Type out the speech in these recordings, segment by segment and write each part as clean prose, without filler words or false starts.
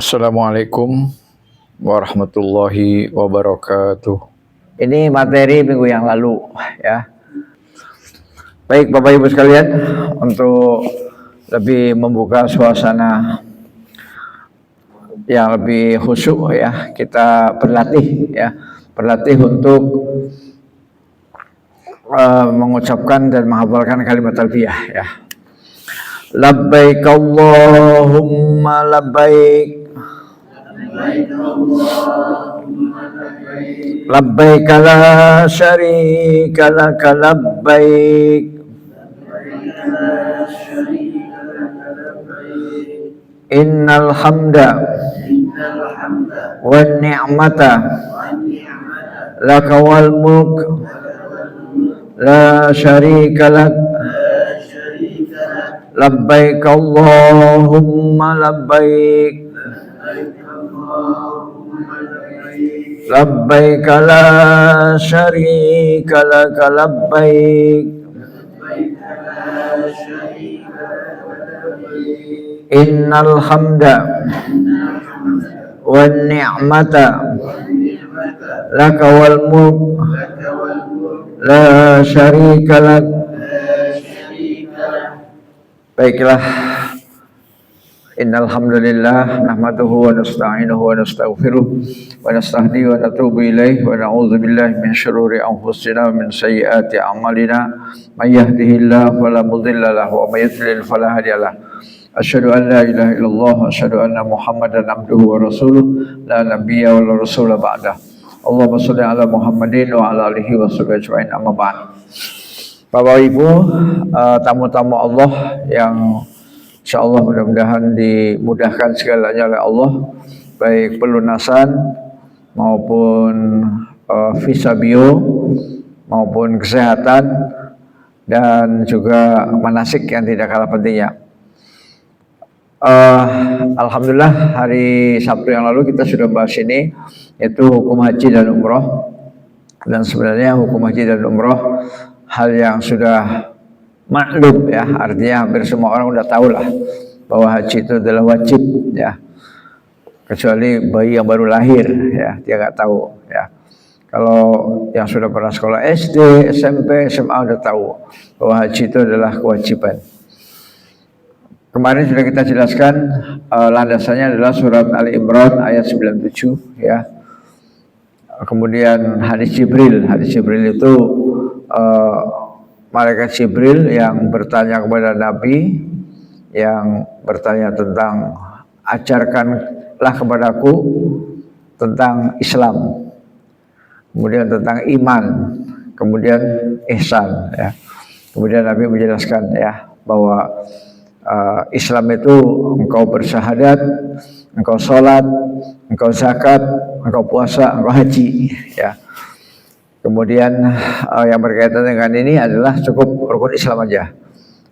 Assalamualaikum warahmatullahi wabarakatuh. Ini materi minggu yang lalu ya. Baik Bapak Ibu sekalian, untuk lebih membuka suasana yang lebih khusyuk ya, kita berlatih untuk mengucapkan dan menghafalkan kalimat talbiyah ya. Labbaik Allahumma labbaik, labbaik la syarika laka labbaik, innal hamda wan ni'mata laka wal mulk la syarika lak, labbaik Allahumma labbaik, labbaik la syarika laka labbaik, innal hamda wan ni'mata laka wal mulk la syarika lak. Baiklah, innal hamdalillah nahmaduhu wa nasta'inuhu wa nastaghfiruh wa nastahdi wa natubu ilaih wa na'udzu billahi min syururi anfusina wa min sayyiati a'malina may yahdihillahu fala mudilla lahu wa may yudlil fala hadiyalah. Asyhadu an la ilaha illallah wa asyhadu anna Muhammadan abduhu wa rasuluh la nabiyya wa la rasula ba'dah. Allahumma shalli ala Muhammadin wa ala alihi wa sahbihi ajma'in, amma ba'd. Bapak Ibu, tamu-tamu Allah yang insyaallah mudah-mudahan dimudahkan segalanya oleh Allah, baik pelunasan maupun visa bio maupun kesehatan dan juga manasik yang tidak kalah pentingnya. Alhamdulillah hari Sabtu yang lalu kita sudah bahas ini, yaitu hukum haji dan umroh. Dan sebenarnya hukum haji dan umroh hal yang sudah maklum ya, artinya hampir semua orang udah tahu lah bahwa haji itu adalah wajib ya, kecuali bayi yang baru lahir ya, dia nggak tahu ya. Kalau yang sudah pernah sekolah SD, SMP, SMA udah tahu bahwa haji itu adalah kewajiban. Kemarin sudah kita jelaskan landasannya adalah surat Ali Imran ayat 97 ya. Kemudian hadis Jibril itu malaikat Jibril yang bertanya kepada Nabi, yang bertanya tentang ajarkanlah kepadaku tentang Islam, kemudian tentang iman, kemudian ihsan ya. Kemudian Nabi menjelaskan ya bahwa Islam itu engkau bersyahadat, engkau sholat, engkau zakat, engkau puasa, engkau haji ya. Kemudian yang berkaitan dengan ini adalah cukup rukun Islam aja.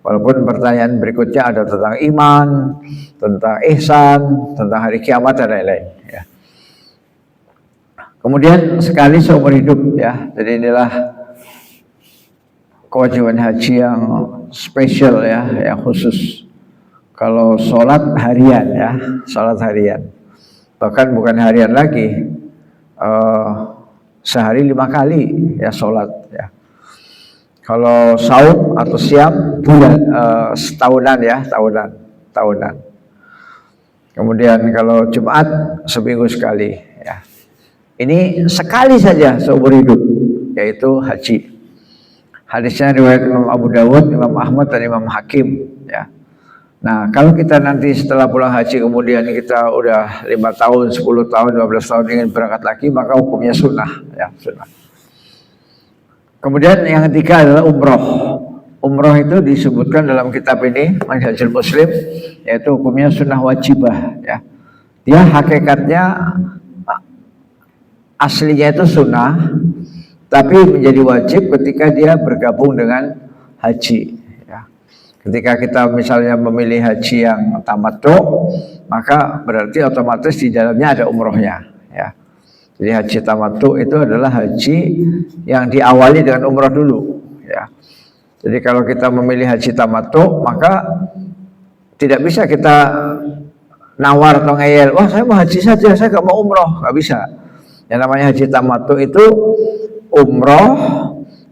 Walaupun pertanyaan berikutnya ada tentang iman, tentang ihsan, tentang hari kiamat dan lain-lain ya. Kemudian sekali seumur hidup ya. Jadi inilah kewajiban haji yang spesial ya, yang khusus. Kalau sholat harian ya, sholat harian. Bahkan bukan harian lagi, sehari 5 kali ya sholat ya. Kalau saum atau siam bulan setahunan ya, tahunan. Kemudian kalau Jumat seminggu sekali ya. Ini sekali saja seumur hidup, yaitu haji. Hadisnya riwayat Imam Abu Dawud, Imam Ahmad dan Imam Hakim ya. Nah, kalau kita nanti setelah pulang haji kemudian kita udah 5 tahun, 10 tahun, 12 tahun ingin berangkat lagi, maka hukumnya sunnah ya, sunnah. Kemudian yang ketiga adalah umroh. Umroh itu disebutkan dalam kitab ini Manhajul Muslim, yaitu hukumnya sunnah wajibah ya. Dia hakikatnya aslinya itu sunnah, tapi menjadi wajib ketika dia bergabung dengan haji. Ketika kita misalnya memilih haji yang tamattu, maka berarti otomatis di dalamnya ada umrohnya ya. Jadi haji tamattu itu adalah haji yang diawali dengan umroh dulu ya. Jadi kalau kita memilih haji tamattu, maka tidak bisa kita nawar atau ngeyel, wah saya mau haji saja, saya gak mau umroh, gak bisa. Yang namanya haji tamattu itu umroh,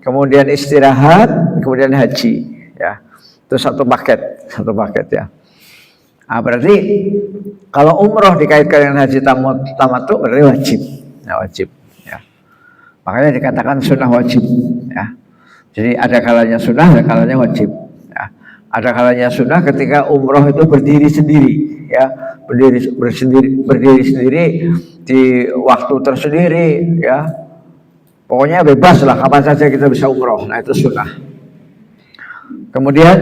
kemudian istirahat, kemudian haji, ya. Itu satu paket ya. Nah, berarti kalau umroh dikaitkan dengan haji tamattu berarti wajib, ya, wajib. Ya. Makanya dikatakan sunnah wajib. Ya. Jadi ada kalanya sunnah, ada kalanya wajib. Ya. Ada kalanya sunnah ketika umroh itu berdiri sendiri, ya, berdiri sendiri di waktu tersendiri, ya. Pokoknya bebas lah, kapan saja kita bisa umroh. Nah itu sunnah. Kemudian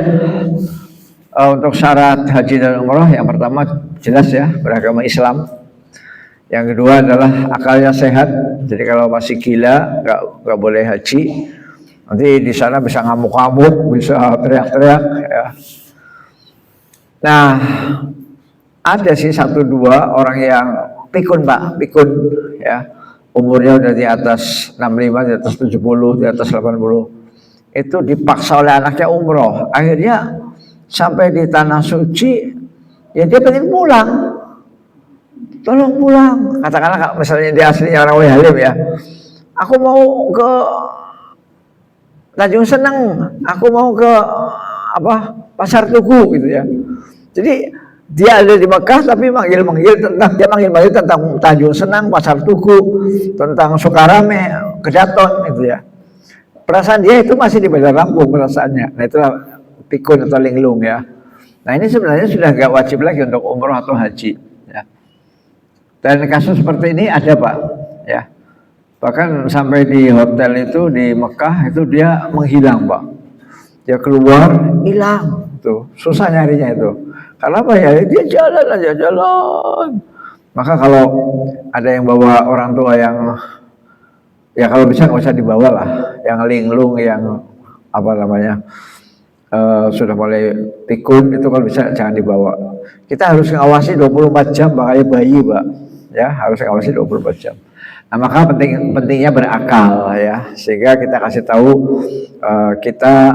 untuk syarat haji dan umroh, yang pertama jelas ya, beragama Islam. Yang kedua adalah akalnya sehat. Jadi kalau masih gila nggak boleh haji. Nanti di sana bisa ngamuk-ngamuk, bisa teriak-teriak. Ya. Nah, ada sih 1-2 orang yang pikun Pak, ya. Umurnya udah di atas 65, di atas 70, di atas 80. Itu dipaksa oleh anaknya umroh. Akhirnya sampai di tanah suci, ya dia pengen pulang. Tolong pulang. Katakanlah misalnya dia aslinya orang Halim ya. Aku mau ke Tanjung Seneng, aku mau ke Pasar Tugu gitu ya. Jadi dia ada di Mekah tapi manggil tentang Tanjung Senang, Pasar Tugu, tentang Sukarame, Kedaton gitu ya. Perasaan dia itu masih di Bandar Lampung perasaannya. Nah itulah pikun atau linglung ya. Nah ini sebenarnya sudah nggak wajib lagi untuk umroh atau haji. Ya. Dan kasus seperti ini ada Pak. Ya. Bahkan sampai di hotel itu di Mekah itu dia menghilang Pak. Dia keluar hilang. Tuh susah nyarinya itu. Karena apa ya? Dia jalan aja jalan. Maka kalau ada yang bawa orang tua yang ya kalau bisa nggak usah dibawa lah, yang linglung, yang sudah mulai pikun itu kalau bisa jangan dibawa. Kita harus ngawasi 24 jam kayak bayi Pak, ya harus ngawasi 24 jam. Nah maka pentingnya berakal ya, sehingga kita kasih tahu kita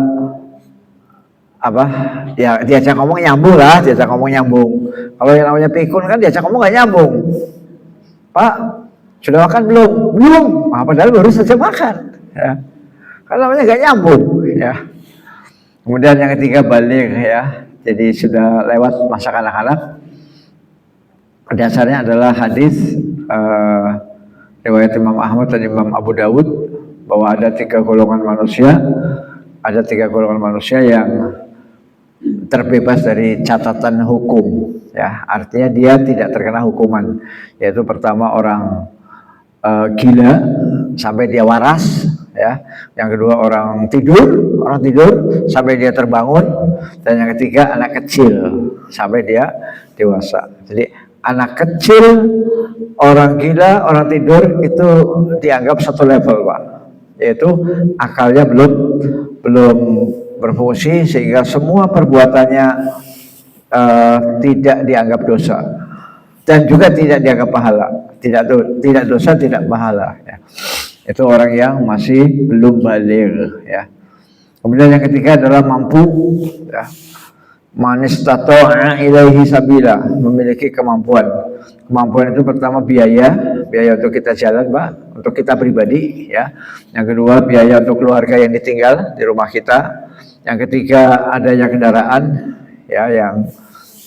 ya diajak ngomong nyambung lah, Kalau yang namanya pikun kan diajak ngomong nggak nyambung, Pak. Sudah makan belum? Belum. Nah, padahal baru saja makan. Ya. Karena namanya gak nyambung. Ya. Kemudian yang ketiga balik ya. Jadi sudah lewat masa kanak-kanak. Dasarnya adalah hadis riwayat Imam Ahmad dan Imam Abu Dawud bahwa ada 3 golongan manusia. Ada 3 golongan manusia yang terbebas dari catatan hukum. Ya, artinya dia tidak terkena hukuman. Yaitu pertama orang gila sampai dia waras ya. Yang kedua orang tidur sampai dia terbangun, dan yang ketiga anak kecil sampai dia dewasa. Jadi anak kecil, orang gila, orang tidur itu dianggap satu level Pak, yaitu akalnya belum berfungsi sehingga semua perbuatannya tidak dianggap dosa dan juga tidak dianggap pahala. Tidak dosa, tidak pahala ya. Itu orang yang masih belum baligh ya. Kemudian yang ketiga adalah mampu ya. Man istata'a ilaihi sabila, memiliki kemampuan. Kemampuan itu pertama biaya untuk kita jalan Pak, untuk kita pribadi ya. Yang kedua biaya untuk keluarga yang ditinggal di rumah kita. Yang ketiga adanya kendaraan ya yang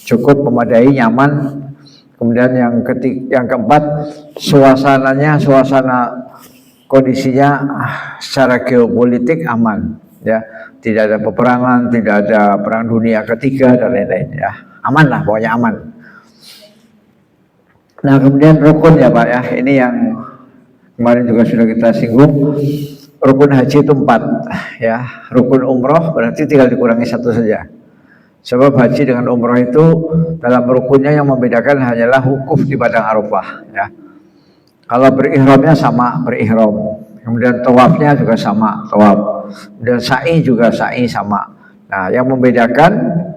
cukup memadai, nyaman. Kemudian yang keempat suasana kondisinya secara geopolitik aman ya, tidak ada peperangan, tidak ada perang dunia ketiga dan lain-lain ya, aman lah pokoknya aman. Nah kemudian rukun ya Pak ya, ini yang kemarin juga sudah kita singgung. Rukun haji itu 4 ya, rukun umroh berarti tinggal dikurangi 1 saja. Sebab haji dengan umroh itu dalam rukunnya yang membedakan hanyalah wukuf di padang Arafah ya. Kalau berihramnya sama berihram, kemudian tawafnya juga sama tawaf, dan sa'i juga sa'i sama. Nah yang membedakan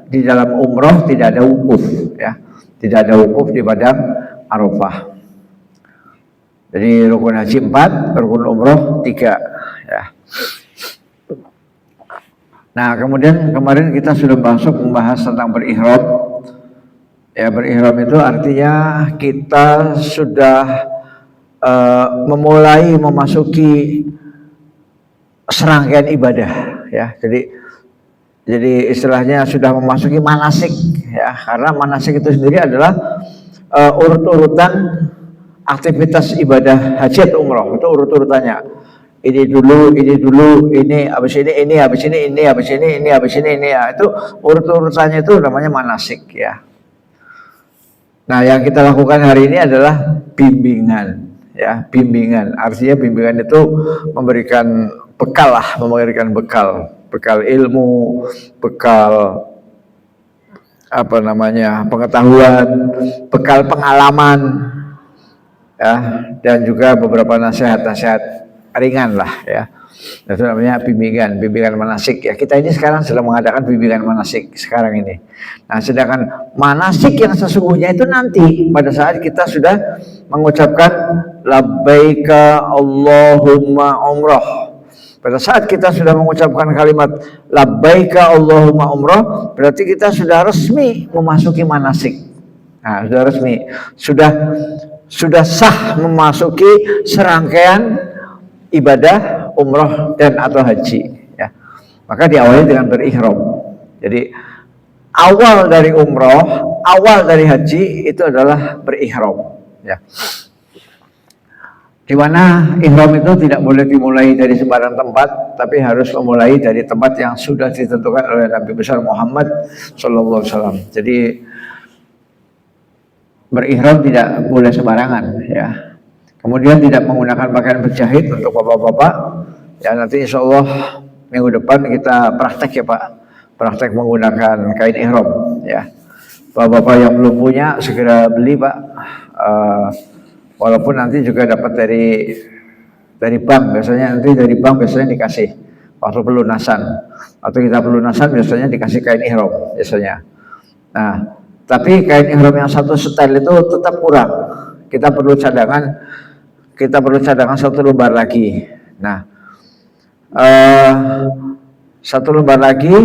di dalam umroh tidak ada wukuf ya, tidak ada wukuf di padang Arafah. Jadi rukun haji 4, rukun umroh 3 ya. Nah kemudian kemarin kita sudah membahas tentang berihram. Ya, berihram itu artinya kita sudah memulai memasuki serangkaian ibadah, ya. Jadi istilahnya sudah memasuki manasik, ya. Karena manasik itu sendiri adalah urut-urutan aktivitas ibadah haji atau umroh, itu urut-urutannya. Ini dulu, ini habis ini habis ini habis ini habis ini ya. Itu urut-urutannya itu namanya manasik, ya. Nah, yang kita lakukan hari ini adalah bimbingan, ya. Bimbingan, artinya bimbingan itu memberikan bekal lah, memberikan bekal ilmu, bekal apa namanya, pengetahuan, bekal pengalaman, ya, dan juga beberapa nasihat-nasihat ringan lah, ya. Itu namanya bimbingan manasik, ya. Kita ini sekarang sedang mengadakan bimbingan manasik sekarang ini. Nah, sedangkan manasik yang sesungguhnya itu nanti pada saat kita sudah mengucapkan labbaika Allahumma umrah. Pada saat kita sudah mengucapkan kalimat labbaika Allahumma umrah, berarti kita sudah resmi memasuki manasik. Nah, sudah resmi, sudah sah memasuki serangkaian ibadah umroh dan atau haji, ya. Maka diawali dengan berihram. Jadi awal dari umroh, awal dari haji itu adalah berihram, ya. Di mana ihram itu tidak boleh dimulai dari sembarang tempat, tapi harus memulai dari tempat yang sudah ditentukan oleh Nabi besar Muhammad Sallallahu Alaihi Wasallam. Jadi berihram tidak boleh sembarangan, ya. Kemudian tidak menggunakan pakaian berjahit untuk bapak-bapak. Ya, nanti insya Allah minggu depan kita praktek, ya Pak. Praktek menggunakan kain ihram, ya. Bapak-bapak yang belum punya segera beli, Pak. Walaupun nanti juga dapat dari bank, biasanya nanti dari bank biasanya dikasih waktu pelunasan. Atau kita pelunasan biasanya dikasih kain ihram biasanya. Nah, tapi kain ihram yang satu setel itu tetap kurang. Kita perlu cadangan satu lembar lagi. Nah, satu lembar lagi,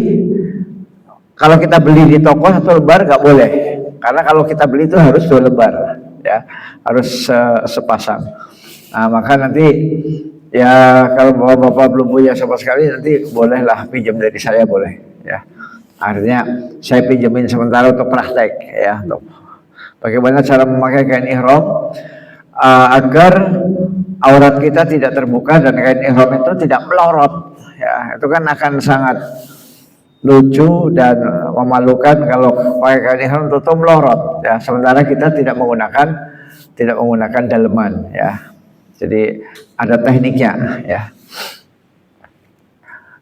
kalau kita beli di toko satu lembar nggak boleh, karena kalau kita beli itu harus 2 lembar, ya, harus sepasang. Nah, maka nanti ya kalau bapak-bapak belum punya sama sekali, nanti bolehlah pinjam dari saya, boleh, ya. Artinya saya pinjemin sementara untuk praktek, ya, untuk bagaimana cara memakai kain ihram agar aurat kita tidak terbuka dan kain ihram itu tidak melorot, ya. Itu kan akan sangat lucu dan memalukan kalau pakai kain ihram itu melorot, ya. Sementara kita tidak menggunakan daleman, ya. Jadi ada tekniknya, ya.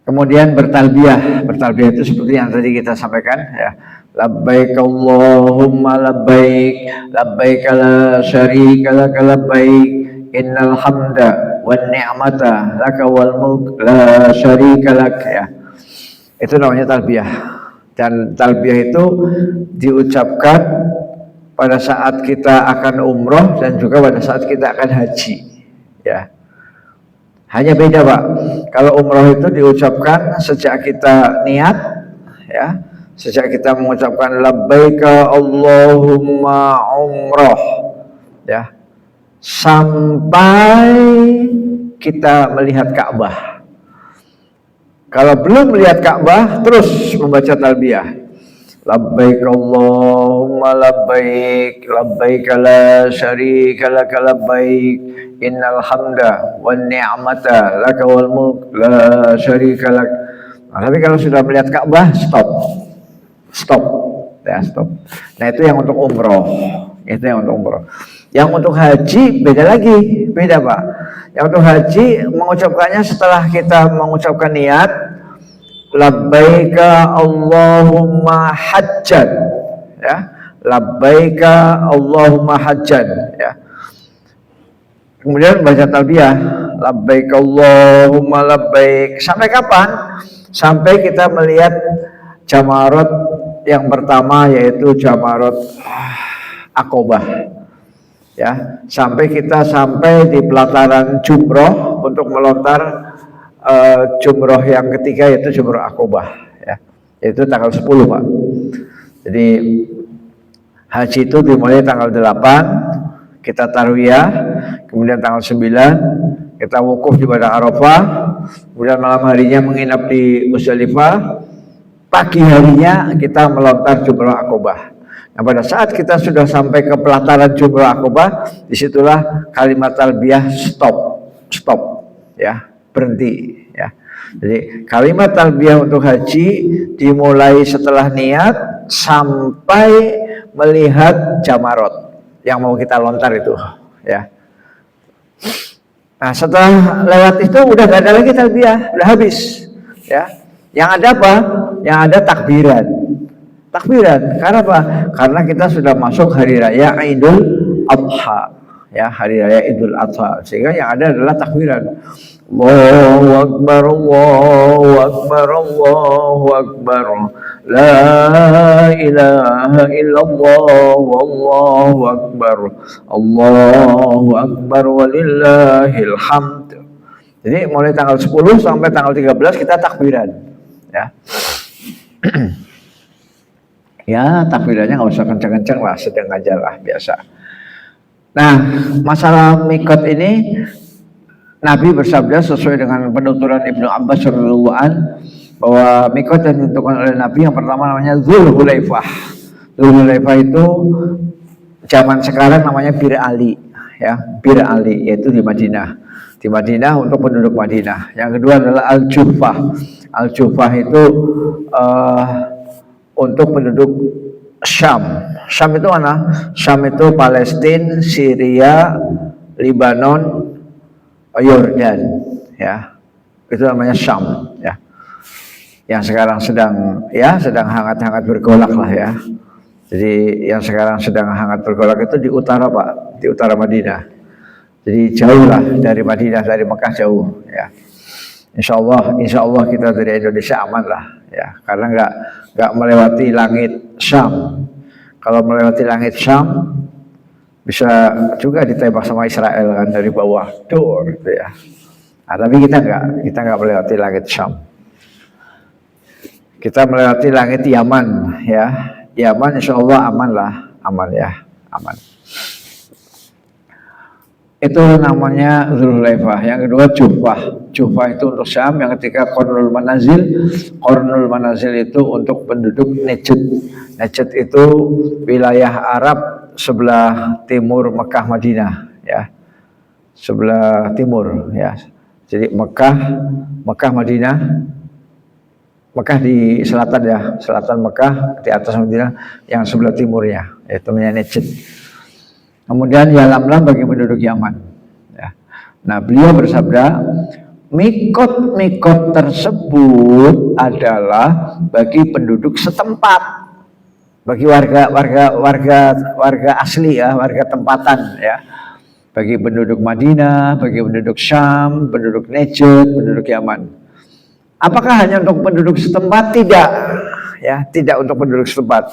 Kemudian bertalbiyah itu seperti yang tadi kita sampaikan, ya. Labbaik Allahumma labbaik, labbaik la syarika lak labbaik, innal hamda wan ni'mata laka wal mulk la syarika lak, ya. Itu namanya talbiyah. Dan talbiyah itu diucapkan pada saat kita akan umroh dan juga pada saat kita akan haji, ya. Hanya beda, Pak. Kalau umroh itu diucapkan sejak kita niat, ya, sejak kita mengucapkan labbaika Allahumma umroh, ya, sampai kita melihat Ka'bah. Kalau belum melihat Ka'bah, terus membaca talbiyah. Labbaik Allahumma labbaik, labbaik la syarika lak labbaik, innal hamda wan ni'mata laka wal mulk la syarika lak. Nah, tapi kalau sudah melihat Ka'bah, stop, ya, stop. Nah, itu yang untuk umroh, Yang untuk haji beda Pak. Yang untuk haji mengucapkannya setelah kita mengucapkan niat labbaika Allahumma hajjan, ya, labbaika Allahumma hajjan, ya. Kemudian baca talbiyah labbaik Allahumma labbaik. Sampai kapan? Sampai kita melihat jamarat yang pertama, yaitu jamarat Aqobah, ya. Sampai di pelataran jumroh untuk melontar jumroh yang ketiga, yaitu jumroh Aqobah, ya. Itu tanggal 10, Pak. Jadi Haji itu dimulai tanggal 8, kita tarwiyah, kemudian tanggal 9 kita wukuf di Padang Arafah, kemudian malam harinya menginap di Musdalifah, pagi harinya kita melontar Jumrah Aqobah. Nah, pada saat kita sudah sampai ke pelataran Jumrah Aqobah, disitulah kalimat talbiyah stop, ya, berhenti, ya. Jadi kalimat talbiyah untuk haji dimulai setelah niat sampai melihat jamarot yang mau kita lontar itu, ya. Nah, setelah lewat itu udah gak ada lagi talbiyah, udah habis, ya. Yang ada apa? Yang ada takbiran. Karena apa? Karena kita sudah masuk hari raya Idul Adha, ya, hari raya Idul Adha. Sehingga yang ada adalah takbiran. Allahu Akbar, Allahu Akbar, Allahu Akbar. La ilaha illallah, wallahu akbar. Allahu akbar walillahil hamd. Jadi mulai tanggal 10 sampai tanggal 13 kita takbiran, ya. Ya, takbirannya nggak usah kencang-kencang lah, sedang aja lah, biasa. Nah, masalah mikot ini Nabi bersabda sesuai dengan penuturan Ibnu Abbas radhiyallahu an, bahwa mikot yang ditentukan oleh Nabi yang pertama namanya Dzulhulaifah. Dzulhulaifah itu zaman sekarang namanya Bir Ali, ya, Bir Ali, yaitu di Madinah. Di Madinah untuk penduduk Madinah. Yang kedua adalah Al-Juhfah. Al-Juhfah itu untuk penduduk Syam. Syam itu mana? Syam itu Palestina, Syria, Lebanon, Yordan, ya. Itu namanya Syam, ya. Yang sekarang sedang hangat-hangat bergolak lah, ya. Jadi yang sekarang sedang hangat bergolak itu di utara, Pak, di utara Madinah. Jadi jauh lah dari Madinah, dari Mekah jauh, ya. Insya Allah kita dari Indonesia aman lah, ya, karena nggak melewati langit Syam. Kalau melewati langit Syam bisa juga ditembak sama Israel kan dari bawah, gitu ya. Nah, tapi kita nggak melewati langit Syam. Kita melewati langit Yaman, ya. Yaman insya Allah aman lah, aman, ya, aman. Itu namanya Dzulhulaifah. Yang kedua Juhfah. Juhfah itu untuk Syam. Yang ketiga Qarnul Manazil. Qarnul Manazil itu untuk penduduk Najd. Najd itu wilayah Arab sebelah timur Mekah Madinah, ya. Sebelah timur, ya. Jadi Mekah Madinah. Mekah di selatan, ya, selatan Mekah, di atas Madinah yang sebelah timurnya, yaitu namanya Najd. Kemudian Yalamlam bagi penduduk Yaman, ya. Nah, beliau bersabda, mikot tersebut adalah bagi penduduk setempat, bagi warga asli, ya, warga tempatan, ya. Bagi penduduk Madinah, bagi penduduk Syam, penduduk Najd, penduduk Yaman. Apakah hanya untuk penduduk setempat? Tidak, ya, tidak untuk penduduk setempat.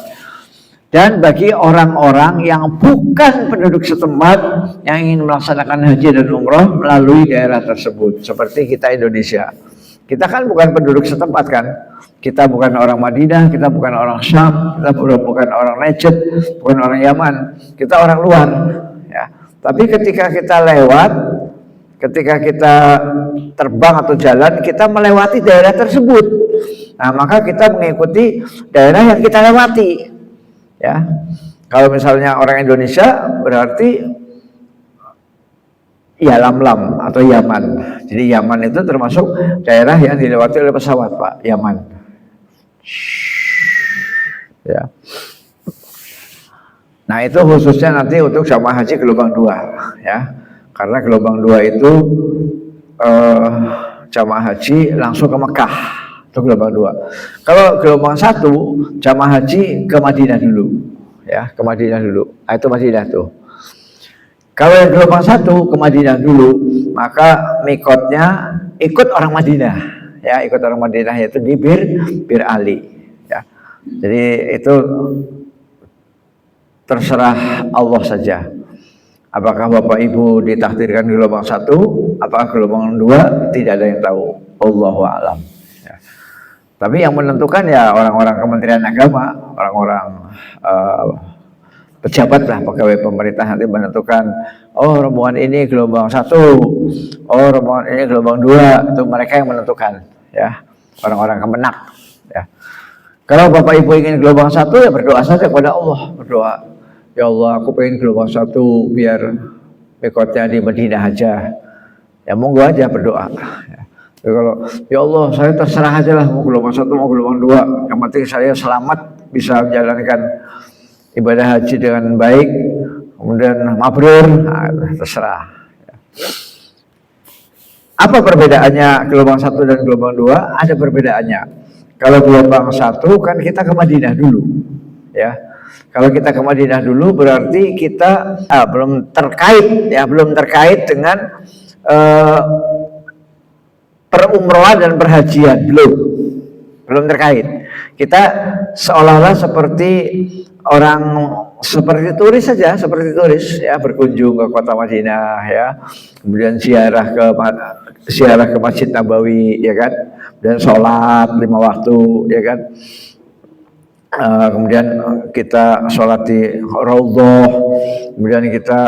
Dan bagi orang-orang yang bukan penduduk setempat yang ingin melaksanakan haji dan umroh melalui daerah tersebut, seperti kita Indonesia. Kita kan bukan penduduk setempat kan? Kita bukan orang Madinah, kita bukan orang Syam, kita bukan orang Najd, bukan orang Yaman, kita orang luar, ya. Tapi ketika kita terbang atau jalan, kita melewati daerah tersebut. Nah, maka kita mengikuti daerah yang kita lewati. Ya, kalau misalnya orang Indonesia berarti Yalamlam atau Yaman. Jadi Yaman itu termasuk daerah yang dilewati oleh pesawat, Pak, Yaman. Ya. Nah, itu khususnya nanti untuk jamaah haji gelombang 2, ya. Karena gelombang 2 itu jamaah haji langsung ke Mekah. Itu gelombang 2. Kalau gelombang 1 jamaah haji ke Madinah dulu, ya, ke Madinah dulu. Nah, itu Madinah tuh. Kalau yang gelombang 1 ke Madinah dulu, maka mikotnya ikut orang Madinah, ya, ikut orang Madinah, yaitu di Bir Ali, ya. Jadi itu terserah Allah saja. Apakah Bapak Ibu ditakdirkan gelombang 1, apakah gelombang 2, tidak ada yang tahu. Allahu a'lam. Tapi yang menentukan ya orang-orang Kementerian Agama, orang-orang pejabat lah, pegawai pemerintah nanti menentukan, oh rombongan ini gelombang 1, oh rombongan ini gelombang 2, itu mereka yang menentukan, ya, orang-orang Kemenak, ya. Kalau Bapak Ibu ingin gelombang 1, ya berdoa saja kepada Allah, berdoa, ya Allah aku pengen gelombang 1 biar mikotnya di Madinah aja, ya monggo aja berdoa, ya. Kalau ya Allah saya terserah aja lah, mau gelombang 1 mau gelombang 2, yang penting saya selamat bisa menjalankan ibadah haji dengan baik, kemudian mabrur, nah, terserah. Apa perbedaannya gelombang 1 dan gelombang 2? Ada perbedaannya. Kalau gelombang 1 kan kita ke Madinah dulu, ya. Kalau kita ke Madinah dulu berarti kita belum terkait, ya, belum terkait dengan perumrohan dan perhajian, belum terkait. Kita seolah-olah seperti orang, seperti turis saja, seperti turis, ya, berkunjung ke kota Madinah, ya, kemudian ziarah ke Masjid Nabawi, ya kan, dan sholat 5 waktu, ya kan, kemudian kita sholat di Raudhah, kemudian kita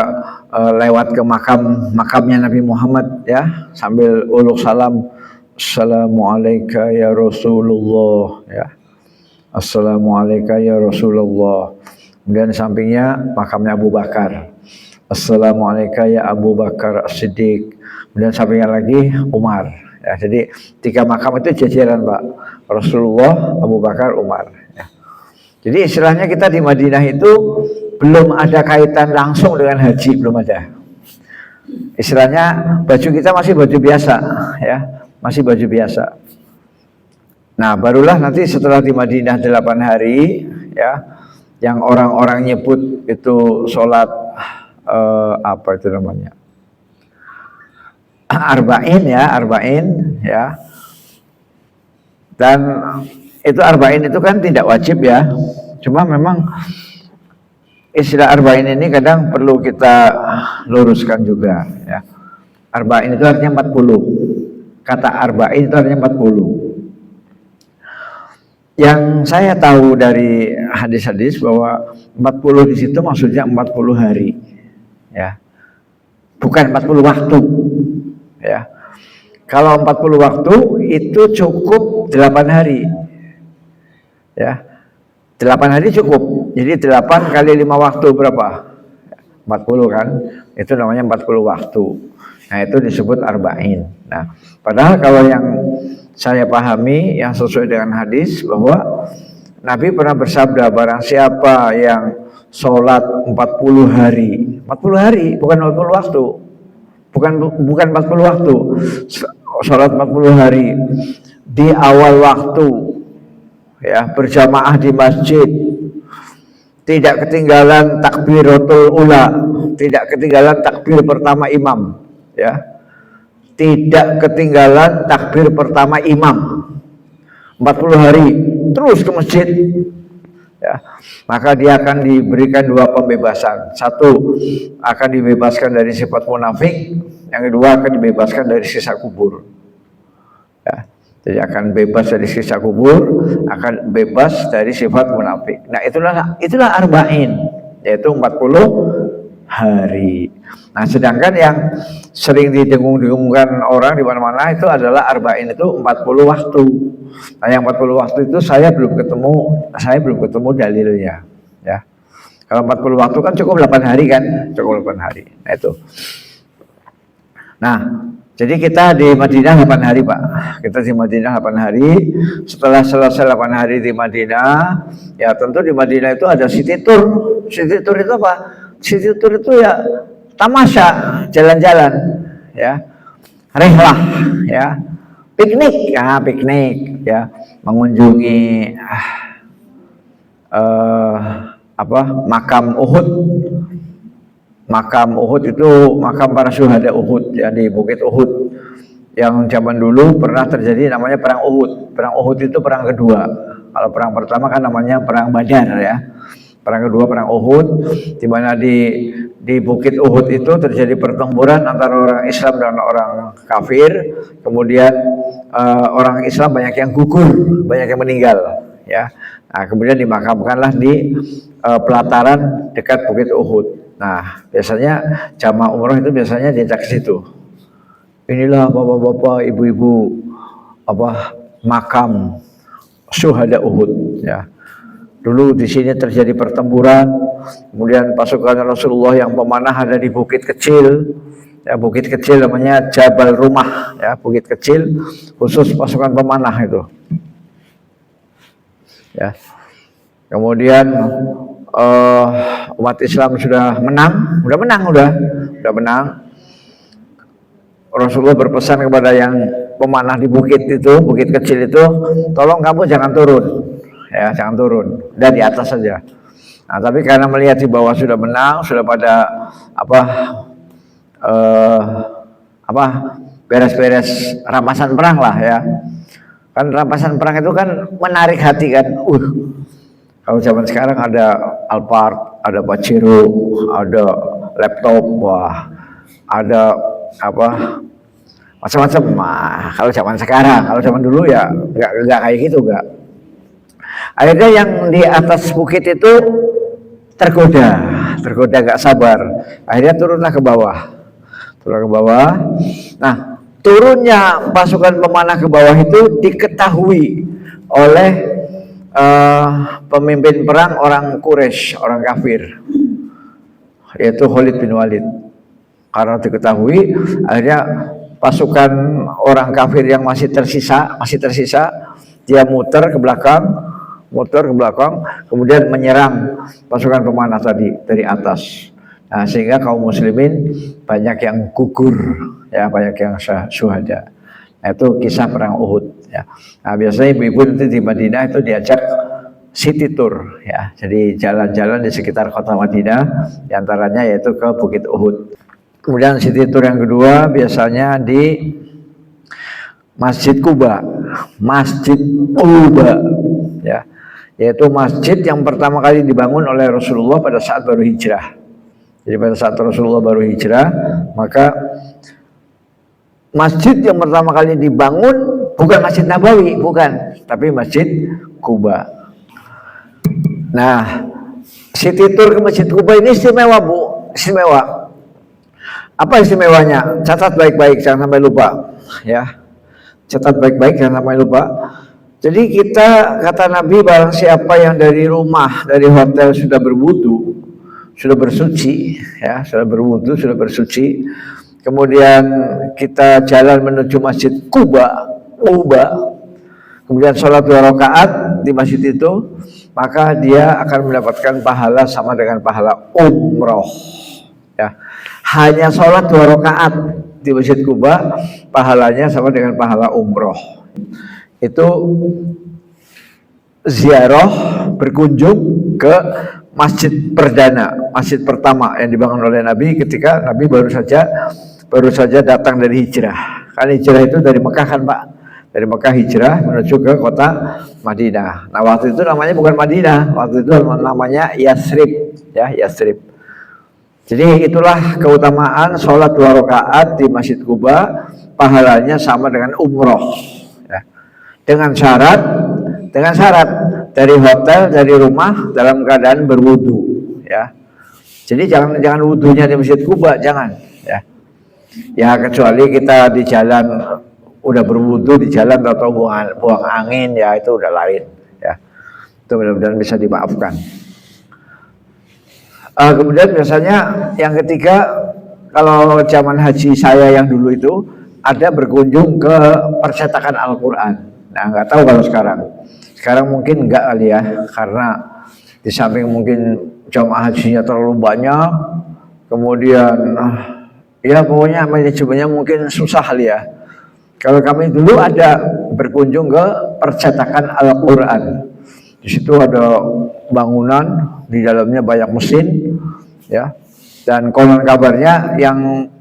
lewat ke makamnya Nabi Muhammad, ya, sambil uluk salam, Assalamualaikum ya Rasulullah, ya, Assalamualaikum ya Rasulullah. Kemudian sampingnya makamnya Abu Bakar, Assalamualaikum ya Abu Bakar As-Siddiq. Kemudian sampingnya lagi Umar, ya. Jadi 3 makam itu jajaran, Pak, Rasulullah, Abu Bakar, Umar, ya. Jadi istilahnya kita di Madinah itu belum ada kaitan langsung dengan haji, belum ada. Istilahnya baju kita masih baju biasa, ya, masih baju biasa. Nah, barulah nanti setelah di Madinah 8 hari, ya, yang orang-orang nyebut itu sholat apa itu namanya? Arba'in, ya, Arba'in, ya. Dan itu Arba'in itu kan tidak wajib, ya. Cuma memang istilah Arba'in ini kadang perlu kita luruskan juga, ya. Arba'in itu artinya 40. Kata Arba'in itu artinya 40. Yang saya tahu dari hadis-hadis bahwa 40 di situ maksudnya 40 hari, ya, bukan 40 waktu, ya. Kalau 40 waktu itu cukup 8 hari, ya, 8 hari cukup. Jadi 8 kali 5 waktu berapa? 40 kan, itu namanya 40 waktu. Nah, itu disebut Arba'in. Nah, padahal kalau yang saya pahami yang sesuai dengan hadis bahwa Nabi pernah bersabda, barang siapa yang sholat 40 hari, 40 hari, bukan 40 waktu, bukan 40 waktu, sholat 40 hari di awal waktu, ya, berjamaah di masjid, tidak ketinggalan takbiratul ula, tidak ketinggalan takbir pertama imam, ya, tidak ketinggalan takbir pertama imam, 40 hari terus ke masjid, ya, maka dia akan diberikan 2 pembebasan. 1 akan dibebaskan dari sifat munafik, yang kedua akan dibebaskan dari siksa kubur, ya. Jadi akan bebas dari siksa kubur, akan bebas dari sifat munafik. Nah, itulah Arba'in, yaitu 40 hari. Nah, sedangkan yang sering didengung-dengungkan orang di mana-mana itu adalah Arba'in itu 40 waktu. Nah, yang 40 waktu itu saya belum ketemu dalilnya, ya. Kalau 40 waktu kan cukup 8 hari kan? Cukup 8 hari. Nah, itu. Nah, jadi kita di Madinah 8 hari, Pak. Kita di Madinah 8 hari. Setelah selesai 8 hari di Madinah, ya tentu di Madinah itu ada city tour. City tour itu apa? City tour itu ya tamasya, jalan-jalan, ya, rehlah, ya, piknik, ya, piknik, ya, mengunjungi makam Uhud. Makam Uhud itu makam para syuhada Uhud, ya, di Bukit Uhud. Yang zaman dulu pernah terjadi namanya perang Uhud. Perang Uhud itu perang kedua. Kalau perang pertama kan namanya perang Badar, ya. Perang kedua perang Uhud, di mana di Bukit Uhud itu terjadi pertempuran antara orang Islam dan orang kafir. Kemudian orang Islam banyak yang gugur, banyak yang meninggal, ya. Nah, kemudian dimakamkanlah di pelataran dekat Bukit Uhud. Nah, biasanya jamaah umroh itu biasanya diajak ke situ. Inilah bapak-bapak, ibu-ibu, makam syuhada Uhud, ya. Dulu di sini terjadi pertempuran, kemudian pasukan Rasulullah yang pemanah ada di bukit kecil, ya, bukit kecil namanya Jabal Rumah, ya, bukit kecil khusus pasukan pemanah itu, ya. Kemudian umat Islam sudah menang. Rasulullah berpesan kepada yang pemanah di bukit itu, bukit kecil itu, tolong kamu jangan turun, ya, jangan turun, dan di atas saja. Nah, tapi karena melihat di bawah sudah menang, sudah pada beres-beres rampasan perang lah, ya. Kan rampasan perang itu kan menarik hati kan. Kalau zaman sekarang ada Alphard, ada Pajero, ada laptop, wah, ada macam-macam. Kalau zaman sekarang, kalau zaman dulu ya nggak kayak gitu, nggak. Akhirnya yang di atas bukit itu tergoda nggak sabar. Akhirnya turunlah ke bawah. Nah, turunnya pasukan pemanah ke bawah itu diketahui oleh pemimpin perang orang Quraisy, orang kafir, yaitu Khalid bin Walid. Karena diketahui, akhirnya pasukan orang kafir yang masih tersisa, dia muter ke belakang, kemudian menyerang pasukan pemanah tadi dari atas. Nah, sehingga kaum muslimin banyak yang gugur, ya, banyak yang syuhada. Nah, itu kisah perang Uhud, ya. Nah, biasanya ibu-ibu nanti di Madinah itu diajak city tour, ya. Jadi jalan-jalan di sekitar kota Madinah, diantaranya yaitu ke Bukit Uhud. Kemudian city tour yang kedua biasanya di Masjid Quba, ya, yaitu masjid yang pertama kali dibangun oleh Rasulullah pada saat baru hijrah. Jadi pada saat Rasulullah baru hijrah, maka masjid yang pertama kali dibangun bukan Masjid Nabawi, bukan, tapi Masjid Quba. Nah, city tour ke Masjid Quba ini istimewa, Bu, istimewa. Apa istimewanya? Catat baik-baik, jangan sampai lupa, ya. Catat baik-baik, jangan sampai lupa. Jadi kita, kata Nabi, barang siapa yang dari rumah, dari hotel sudah berwudu, sudah bersuci, ya, sudah berwudu, sudah bersuci, kemudian kita jalan menuju Masjid Quba, kemudian sholat 2 rakaat di masjid itu, maka dia akan mendapatkan pahala sama dengan pahala umroh, ya. Hanya sholat 2 rakaat di Masjid Quba, pahalanya sama dengan pahala umroh. Itu ziarah, berkunjung ke masjid perdana, masjid pertama yang dibangun oleh Nabi ketika Nabi baru saja datang dari hijrah. Kan hijrah itu dari Mekah kan, Pak? Dari Mekah hijrah menuju ke kota Madinah. Nah, waktu itu namanya bukan Madinah, waktu itu namanya Yathrib, ya, Yathrib. Jadi itulah keutamaan sholat 2 rakaat di Masjid Quba, pahalanya sama dengan umroh, ya. Dengan syarat dari hotel, dari rumah dalam keadaan berwudu, ya. Jadi jangan wudunya di Masjid Quba, jangan, ya. Ya, kecuali kita di jalan udah berwudu di jalan atau buang angin, ya, itu udah lain, ya. Itu mudah-mudahan bisa dimaafkan. Kemudian biasanya yang ketiga, kalau zaman haji saya yang dulu itu ada berkunjung ke percetakan Al-Quran. Nah, nggak tahu kalau sekarang. Sekarang mungkin enggak kali ya, karena di samping mungkin jamaah hajinya terlalu banyak, kemudian ya pokoknya manajemennya mungkin susah kali ya. Kalau kami dulu ada berkunjung ke percetakan Al-Quran. Di situ ada bangunan, di dalamnya banyak mesin, ya. Dan konon kabarnya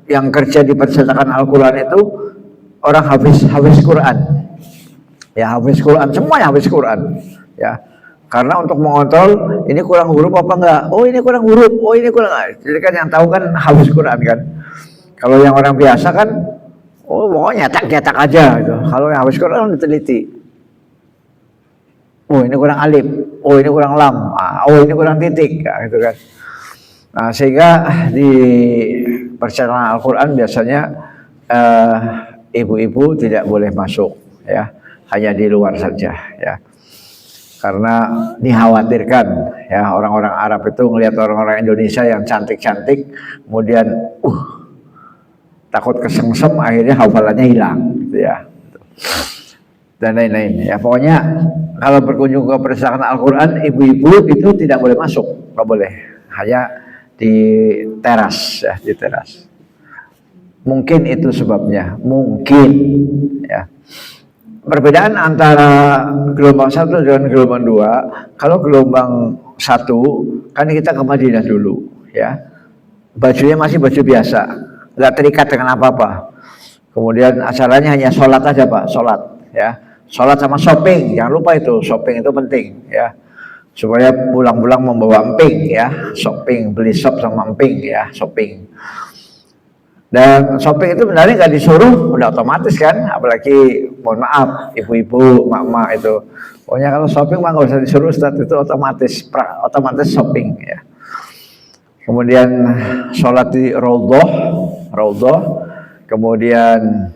yang kerja di percetakan Al-Quran itu orang hafiz Quran, ya, hafiz Quran, semuanya hafiz Quran, ya. Karena untuk mengontrol ini kurang huruf apa enggak, oh ini kurang huruf, oh ini kurang, jadi kan yang tahu kan hafiz Quran kan. Kalau yang orang biasa kan, oh pokoknya nyetak aja gitu. Kalau yang hafiz Quran diteliti. oh ini kurang alif, oh ini kurang lam, oh ini kurang titik, gitu kan. Nah, sehingga di perjalanan Al-Quran biasanya ibu-ibu tidak boleh masuk, ya, hanya di luar saja, ya, karena dikhawatirkan, ya, orang-orang Arab itu melihat orang-orang Indonesia yang cantik-cantik, kemudian takut kesengsem, akhirnya hafalannya hilang, gitu ya, dan lain-lain, ya. Pokoknya kalau berkunjung ke perpustakaan Al-Quran, ibu-ibu itu tidak boleh masuk, nggak boleh, hanya di teras, ya, di teras. Mungkin itu sebabnya, mungkin, ya. Perbedaan antara gelombang 1 dengan gelombang 2, kalau gelombang 1 kan kita ke Madinah dulu, ya, bajunya masih baju biasa, nggak terikat dengan apa-apa. Kemudian acaranya hanya sholat aja Pak, sholat, ya, sholat sama shopping, jangan lupa itu, shopping itu penting, ya, supaya pulang-pulang membawa emping, ya, shopping, beli shop sama emping, ya, shopping. Dan shopping itu sebenarnya nggak disuruh, udah otomatis kan, apalagi mohon maaf ibu-ibu, mak-mak itu, pokoknya kalau shopping mah nggak usah disuruh Ustaz, itu otomatis shopping, ya. Kemudian sholat di raudhah, kemudian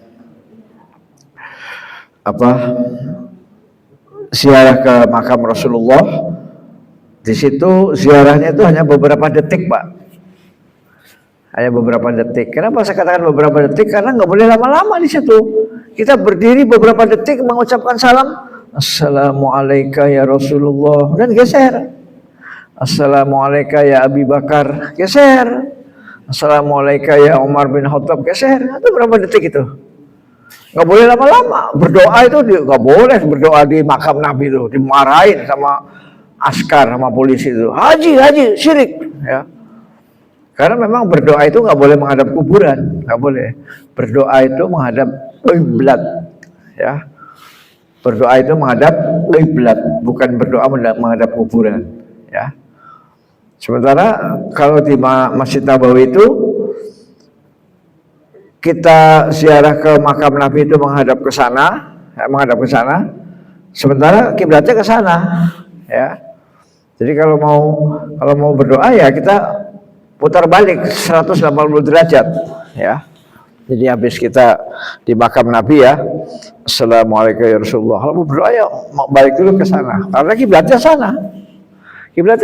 ziarah ke makam Rasulullah. Di situ ziarahnya itu hanya beberapa detik Pak, hanya beberapa detik. Kenapa saya katakan beberapa detik? Karena nggak boleh lama-lama di situ. Kita berdiri beberapa detik mengucapkan salam, Assalamualaikum ya Rasulullah, dan geser. Assalamualaikum ya Abi Bakar, geser. Assalamualaikum ya Umar bin Khattab, geser. Itu berapa detik itu? Nggak boleh lama-lama. Berdoa itu nggak boleh berdoa di makam Nabi itu, dimarahin sama askar, sama polisi itu. Haji, syirik, ya. Karena memang berdoa itu nggak boleh menghadap kuburan, nggak boleh. Berdoa itu menghadap qiblat, ya. Berdoa itu menghadap qiblat, bukan berdoa menghadap kuburan, ya. Sementara kalau di Masjid Nabawi itu kita ziarah ke makam Nabi itu menghadap ke sana, ya, menghadap ke sana. Sementara kiblatnya ke sana, ya. Jadi kalau mau berdoa ya kita putar balik 180 derajat, ya. Jadi habis kita di makam Nabi, ya, Assalamualaikum ya Rasulullah, kalau berdoa ya balik dulu ke sana, karena kiblatnya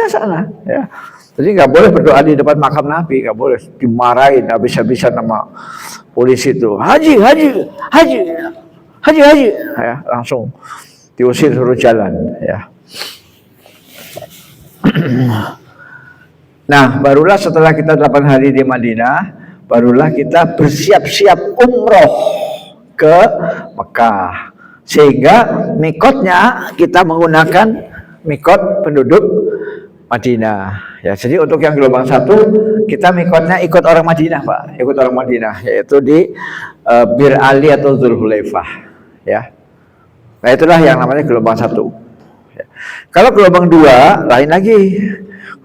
sana, ya. Jadi nggak boleh berdoa di depan makam Nabi, nggak boleh, dimarahin habis-habisan sama polisi itu. Haji, ya, langsung diusir suruh jalan, ya. Nah, barulah setelah kita 8 hari di Madinah, barulah kita bersiap-siap umroh ke Mekah. Sehingga mikotnya kita menggunakan mikot penduduk Madinah. Ya, jadi untuk yang gelombang 1 kita mikotnya ikut orang Madinah, Pak, ikut orang Madinah, yaitu di Bir Ali atau Dzulhulaifah, ya. Nah, itulah yang namanya gelombang 1. Ya. Kalau gelombang 2 lain lagi.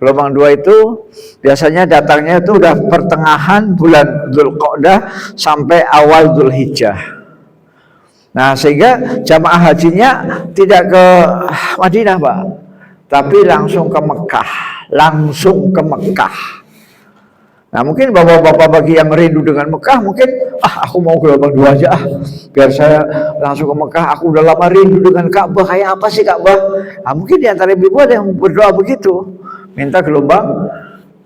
Gelombang 2 itu biasanya datangnya itu udah pertengahan bulan Dzulqa'dah sampai awal Dzulhijjah. Nah, sehingga jamaah hajinya tidak ke Madinah, Pak, tapi langsung ke Mekah. Nah, mungkin bapak-bapak bagi yang rindu dengan Mekah, mungkin aku mau gelombang 2 aja, biar saya langsung ke Mekah. Aku udah lama rindu dengan Ka'bah, kayak apa sih Ka'bah? Nah, mungkin di antara ibu ada yang berdoa begitu, minta gelombang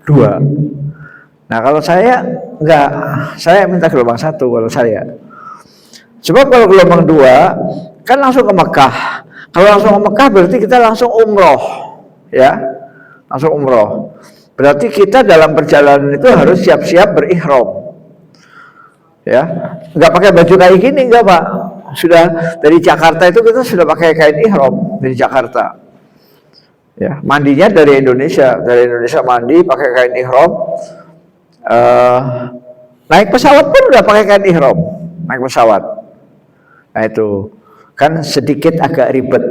2. Nah, kalau saya enggak, saya minta gelombang 1 kalau saya. Sebab kalau gelombang 2 kan langsung ke Mekah. Kalau langsung ke Mekah berarti kita langsung umroh, ya, langsung umroh. Berarti kita dalam perjalanan itu harus siap-siap berihram, ya. Enggak pakai baju kayak gini, enggak Pak. Sudah dari Jakarta itu kita sudah pakai kain ihram dari Jakarta. Ya, mandinya dari Indonesia mandi pakai kain ihram. Naik pesawat pun udah pakai kain ihram, naik pesawat. Nah, itu kan sedikit agak ribet,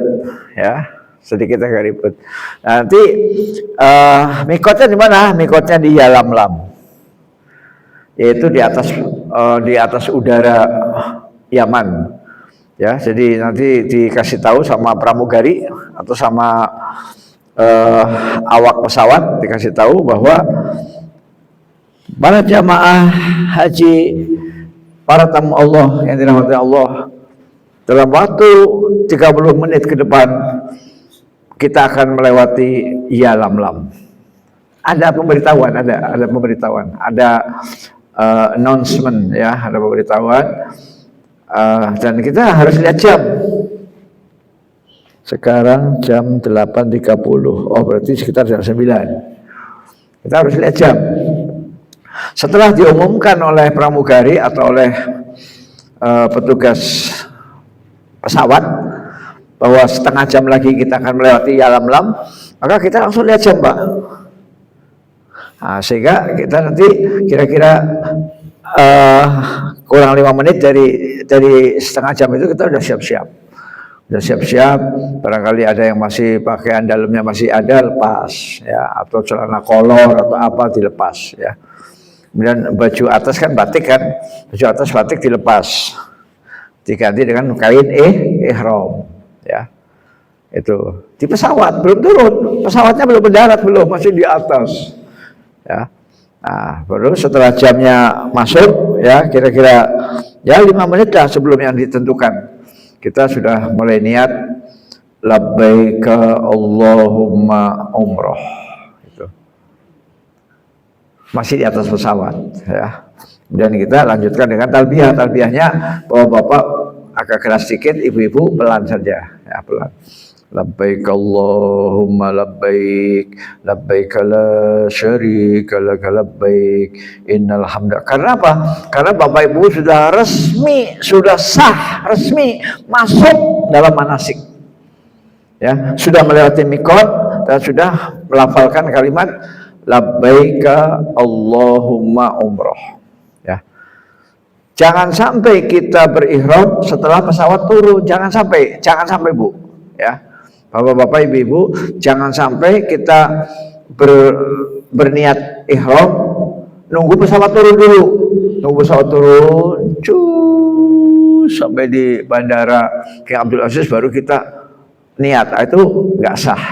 ya. Sedikit agak ribet. Nanti mikotnya di mana? Mikotnya di Yalamlam, yaitu di atas udara Yaman. Ya, jadi nanti dikasih tahu sama pramugari atau sama awak pesawat, dikasih tahu bahwa para jamaah haji, para tamu Allah yang dirahmati Allah, dalam waktu 30 menit ke depan kita akan melewati Ya Lam-Lam. Ada pemberitahuan, ada pemberitahuan, ada announcement, ya, ada pemberitahuan. Dan kita harus lihat jam. Sekarang jam 8.30. Oh, berarti sekitar jam 9. Kita harus lihat jam. Setelah diumumkan oleh pramugari atau oleh petugas pesawat bahwa setengah jam lagi kita akan melewati Ya Lam-Lam, maka kita langsung lihat jam, Pak. Nah, sehingga kita nanti kira-kira kurang 5 menit dari setengah jam itu kita udah siap-siap, barangkali ada yang masih pakaian dalamnya masih ada, lepas, ya, atau celana kolor atau apa dilepas, ya. Kemudian baju atas kan batik kan, baju atas batik dilepas, diganti dengan kain ihram, ya. Itu di pesawat belum turun, pesawatnya belum mendarat, belum, masih di atas, ya. Nah, baru setelah jamnya masuk, ya, kira-kira ya 5 menit lah sebelum yang ditentukan, kita sudah mulai niat labbaika Allahumma umroh. Itu masih di atas pesawat, ya. Dan kita lanjutkan dengan talbiyah. Talbiyahnya bapak-bapak agak keras sedikit, ibu-ibu pelan saja, ya, pelan. Labbaik Allahumma labbaik, labbaik la syarika lak labbaik, innal hamda. Karena apa? Karena Bapak Ibu sudah resmi, sudah sah, resmi masuk dalam manasik. Ya, sudah melewati mikot dan sudah melafalkan kalimat labbaika Allahumma umroh. Ya. Jangan sampai kita berihram setelah pesawat turun, jangan sampai Bu, ya. Bapak-bapak, ibu-ibu, jangan sampai kita berniat ihram nunggu pesawat turun dulu. Nunggu pesawat turun, sampai di bandara King Abdul Aziz baru kita niat. Itu nggak sah,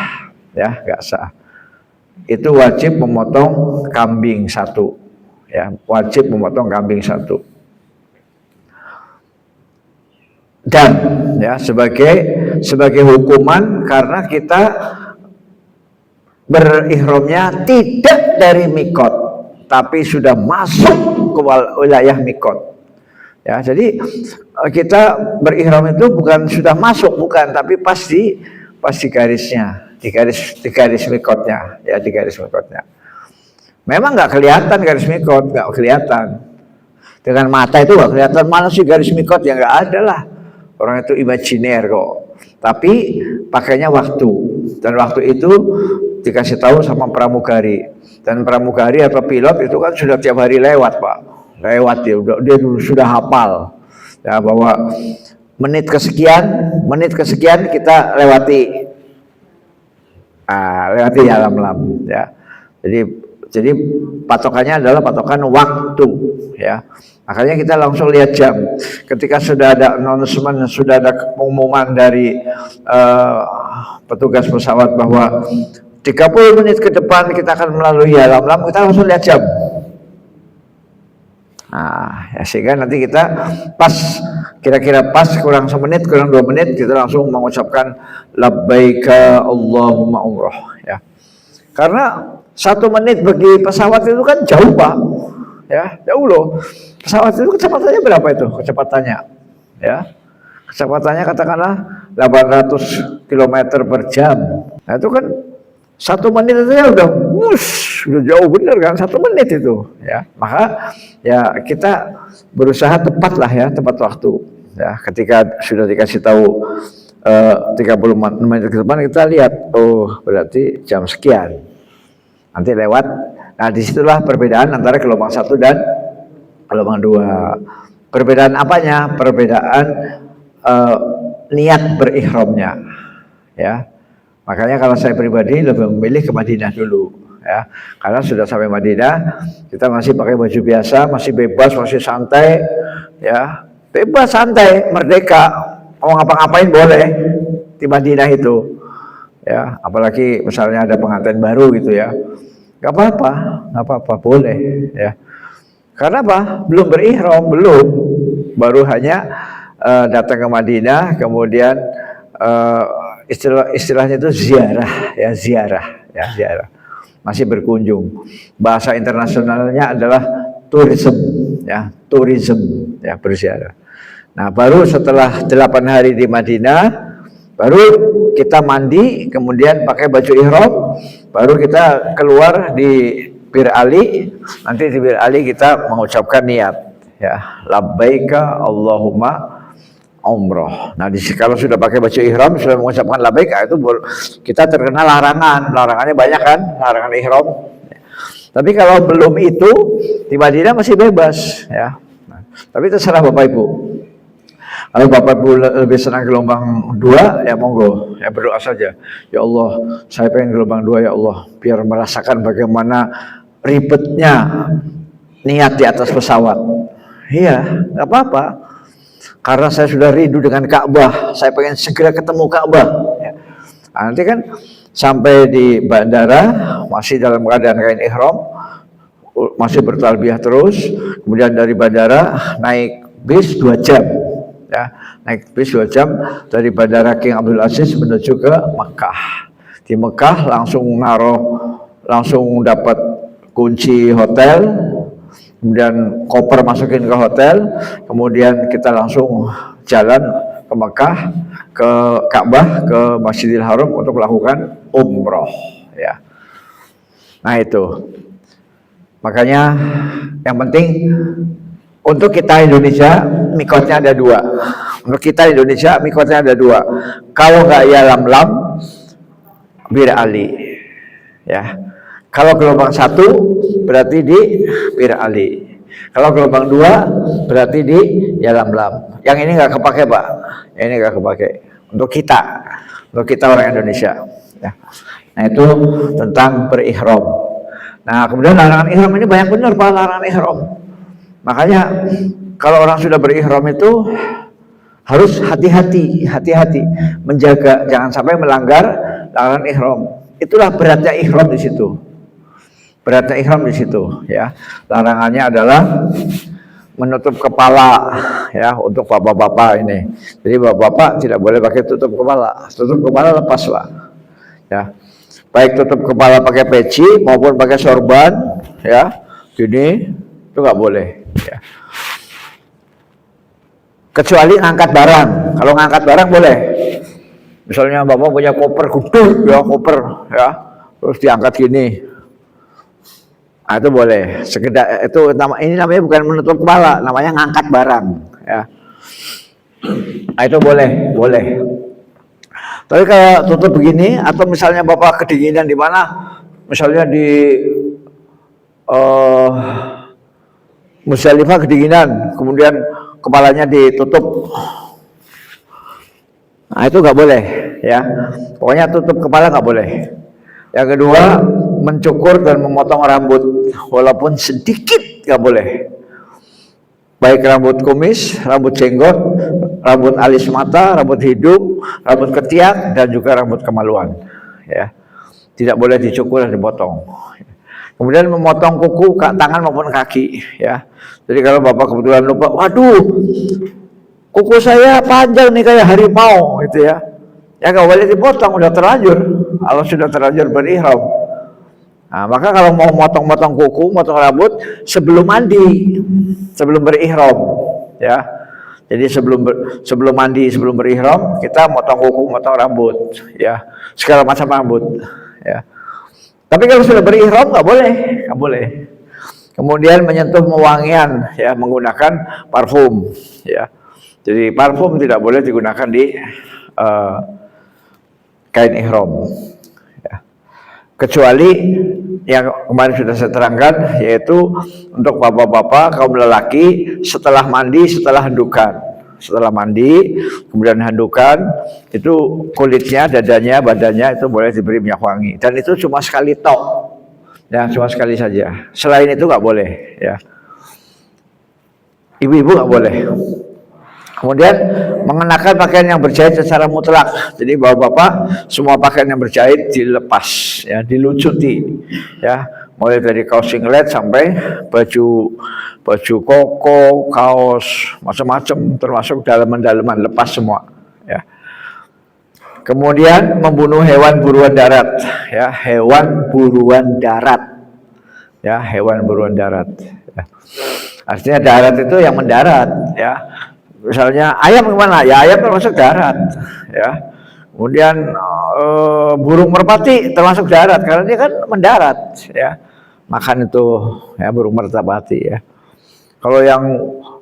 ya, nggak sah. Itu wajib memotong kambing 1, ya, wajib memotong kambing 1. Dan, ya, sebagai hukuman karena kita berihramnya tidak dari mikot, tapi sudah masuk ke wilayah mikot. Ya, jadi kita berihram itu bukan sudah masuk, bukan, tapi pasti garisnya, di garis mikotnya, ya, di garis mikotnya. Memang nggak kelihatan garis mikot, nggak kelihatan. Dengan mata itu nggak kelihatan, mana sih garis mikot, ya nggak ada lah. Orang itu imajiner kok. Tapi pakainya waktu, dan waktu itu dikasih tahu sama pramugari, dan pramugari atau pilot itu kan sudah tiap hari lewat, Pak, lewat, dia sudah hafal, ya, bahwa menit kesekian kita lewati Ya Lam-Lam, ya. Jadi patokannya adalah patokan waktu, ya. Makanya kita langsung lihat jam. Ketika sudah ada announcement, sudah ada pengumuman dari petugas pesawat bahwa 30 menit ke depan kita akan melalui Ya Lam-Lam, kita langsung lihat jam. Nah, ya, sehingga nanti kita kira-kira pas kurang 1 menit, kurang 2 menit, kita langsung mengucapkan labbaika Allahumma umroh, ya. Karena 1 menit bagi pesawat itu kan jauh, Pak, ya, jauh loh. Pesawat itu kecepatannya berapa itu? Kecepatannya, ya, kecepatannya katakanlah 800 km per jam. Nah, itu kan 1 menit itu ya udah jauh bener kan, 1 menit itu, ya. Maka ya kita berusaha tepat lah, ya, tepat waktu, ya. Ketika sudah dikasih tahu 30 menit ke depan, kita lihat, oh berarti jam sekian nanti lewat. Nah, disitulah perbedaan antara gelombang 1 dan gelombang 2. Perbedaan apanya? Perbedaan niat berihramnya, ya. Makanya kalau saya pribadi lebih memilih ke Madinah dulu, ya, karena sudah sampai Madinah kita masih pakai baju biasa, masih bebas, masih santai, ya, bebas, santai, merdeka, mau ngapa-ngapain boleh di Madinah itu. Ya, apalagi misalnya ada pengantin baru gitu ya. Nggak apa-apa, boleh ya. Karena apa? Belum berihram, belum. Baru hanya datang ke Madinah, kemudian istilahnya itu ziarah. Masih berkunjung. Bahasa internasionalnya adalah tourism, berziarah. Nah, baru setelah 8 hari di Madinah, baru kita mandi, kemudian pakai baju ihram, baru kita keluar di Bir Ali. Nanti di Bir Ali kita mengucapkan niat, ya, labbaika Allahumma umroh. Nah, kalau sudah pakai baju ihram, sudah mengucapkan labbaika, itu kita terkena larangannya banyak kan, larangan ihram. Tapi kalau belum itu, di Madinah masih bebas, ya. Nah, tapi terserah Bapak Ibu. Kalau Bapak Ibu lebih senang gelombang 2, ya monggo, ya berdoa saja. Ya Allah, saya pengen gelombang 2 ya Allah, biar merasakan bagaimana ribetnya niat di atas pesawat. Iya, nggak apa-apa. Karena saya sudah rindu dengan Ka'bah, saya pengen segera ketemu Ka'bah. Ya. Nah, nanti kan sampai di bandara masih dalam keadaan kain ihram, masih bertalbiyah terus. Kemudian dari bandara naik bis 2 jam. Ya, naik bis 2 jam dari Bandara King Abdul Aziz menuju ke Mekah. Di Mekah langsung dapat kunci hotel, kemudian koper masukin ke hotel, kemudian kita langsung jalan ke Mekah, ke Ka'bah, ke Masjidil Haram untuk melakukan umroh. Ya. Nah itu, makanya yang penting untuk kita Indonesia, mikotnya ada 2. Untuk kita Indonesia, mikotnya ada 2. Kalau nggak ya lam, Bir Ali. Ya. Kalau gelombang 1, berarti di Bir Ali. Kalau gelombang 2, berarti di ya lam. Yang ini nggak kepake, Pak. Ini nggak kepake. Untuk kita orang Indonesia. Ya. Nah itu tentang berihram. Nah kemudian larangan ihram ini banyak benar, Pak, larangan ihram. Makanya kalau orang sudah berihram itu harus hati-hati menjaga jangan sampai melanggar larangan ihram. Itulah beratnya ihram di situ. Ya. Larangannya adalah menutup kepala, ya, untuk bapak-bapak ini. Jadi bapak-bapak tidak boleh pakai tutup kepala. Tutup kepala lepas, Pak. Ya. Baik tutup kepala pakai peci maupun pakai sorban, ya. Gini itu nggak boleh. Ya. Kecuali ngangkat barang. Kalau ngangkat barang boleh. Misalnya bapak punya koper gede, ya koper, ya, terus diangkat gini. Nah, itu boleh. Sekedar itu ini namanya bukan menutup kepala, namanya ngangkat barang. Ya. Nah, itu boleh. Tapi kalau tutup begini, atau misalnya bapak kedinginan di mana, misalnya di Musdalifah kedinginan, kemudian kepalanya ditutup. Nah itu nggak boleh, ya. Pokoknya tutup kepala nggak boleh. Yang kedua, mencukur dan memotong rambut, walaupun sedikit nggak boleh. Baik rambut kumis, rambut jenggot, rambut alis mata, rambut hidung, rambut ketiak, dan juga rambut kemaluan. Ya, tidak boleh dicukur dan dipotong. Kemudian memotong kuku, tangan maupun kaki, ya. Jadi kalau bapak kebetulan lupa, waduh, kuku saya panjang nih kayak harimau, gitu ya. Ya nggak boleh dipotong, udah terlanjur. Kalau sudah terlanjur berihram. Nah, maka kalau mau motong-motong kuku, motong rambut sebelum mandi, sebelum berihram, ya. Jadi sebelum mandi, sebelum berihram, kita motong kuku, motong rambut, ya. Segala macam rambut, ya. Tapi kalau sudah berihram nggak boleh. Kemudian menyentuh wewangian, ya, menggunakan parfum, ya. Jadi parfum tidak boleh digunakan di kain ihram, ya. Kecuali yang kemarin sudah saya terangkan, yaitu untuk bapak-bapak kaum lelaki setelah mandi, setelah mandi, kemudian handukan, itu kulitnya, dadanya, badannya itu boleh diberi minyak wangi, dan itu cuma sekali tok, ya, cuma sekali saja. Selain itu nggak boleh, ya. Ibu-ibu nggak boleh. Kemudian mengenakan pakaian yang berjahit secara mutlak. Jadi bapak-bapak semua pakaian yang berjahit dilepas, ya, dilucuti, ya, mulai dari kaos singlet sampai baju koko, kaos macam-macam, termasuk dalaman-dalaman lepas semua, ya. Kemudian membunuh hewan buruan darat, ya, hewan buruan darat, ya, hewan buruan darat. Ya. Artinya darat itu yang mendarat, ya. Misalnya ayam kemana? Ya ayam termasuk darat, ya. Kemudian burung merpati termasuk darat karena dia kan mendarat, ya. Makan itu, ya, burung merpati, ya. Kalau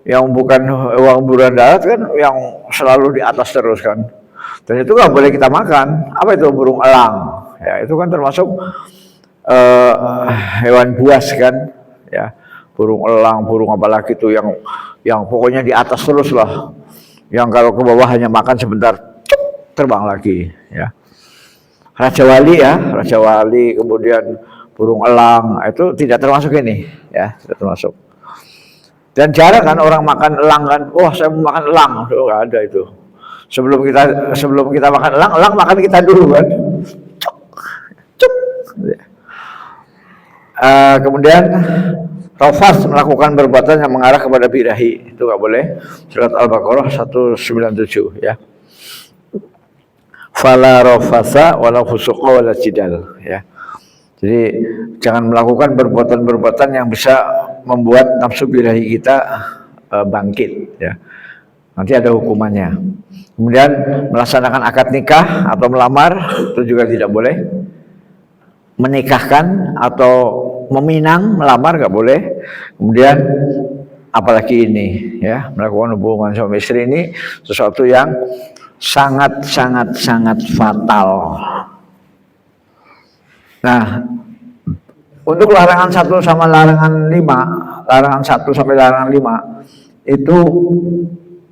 yang bukan hewan buruan darat kan yang selalu di atas terus kan. Dan itu nggak boleh kita makan. Apa itu burung elang? Ya itu kan termasuk hewan buas kan, ya. Burung elang, burung apalagi itu yang pokoknya di atas terus lah. Yang kalau ke bawah hanya makan sebentar, cuk, terbang lagi, ya. Raja Wali, ya, Raja Wali, kemudian burung elang itu tidak termasuk ini, ya, tidak termasuk. Dan jarang kan orang makan elang kan, wah saya mau makan elang, itu nggak ada itu. Sebelum kita makan elang makan kita dulu kan. Cuk, cuk. Kemudian Rafas melakukan perbuatan yang mengarah kepada birahi, itu nggak boleh. Surat Al-Baqarah 197, ya. Fala rafasa wala fusuqa wala jidal, ya. Jadi jangan melakukan perbuatan-perbuatan yang bisa membuat nafsu birahi kita bangkit, ya. Nanti ada hukumannya. Kemudian melaksanakan akad nikah atau melamar itu juga tidak boleh. Menikahkan atau meminang, melamar nggak boleh. Kemudian apalagi ini, ya, melakukan hubungan suami istri ini sesuatu yang sangat fatal. Nah, untuk larangan 1 sama larangan 5, larangan 1 sampai larangan 5 itu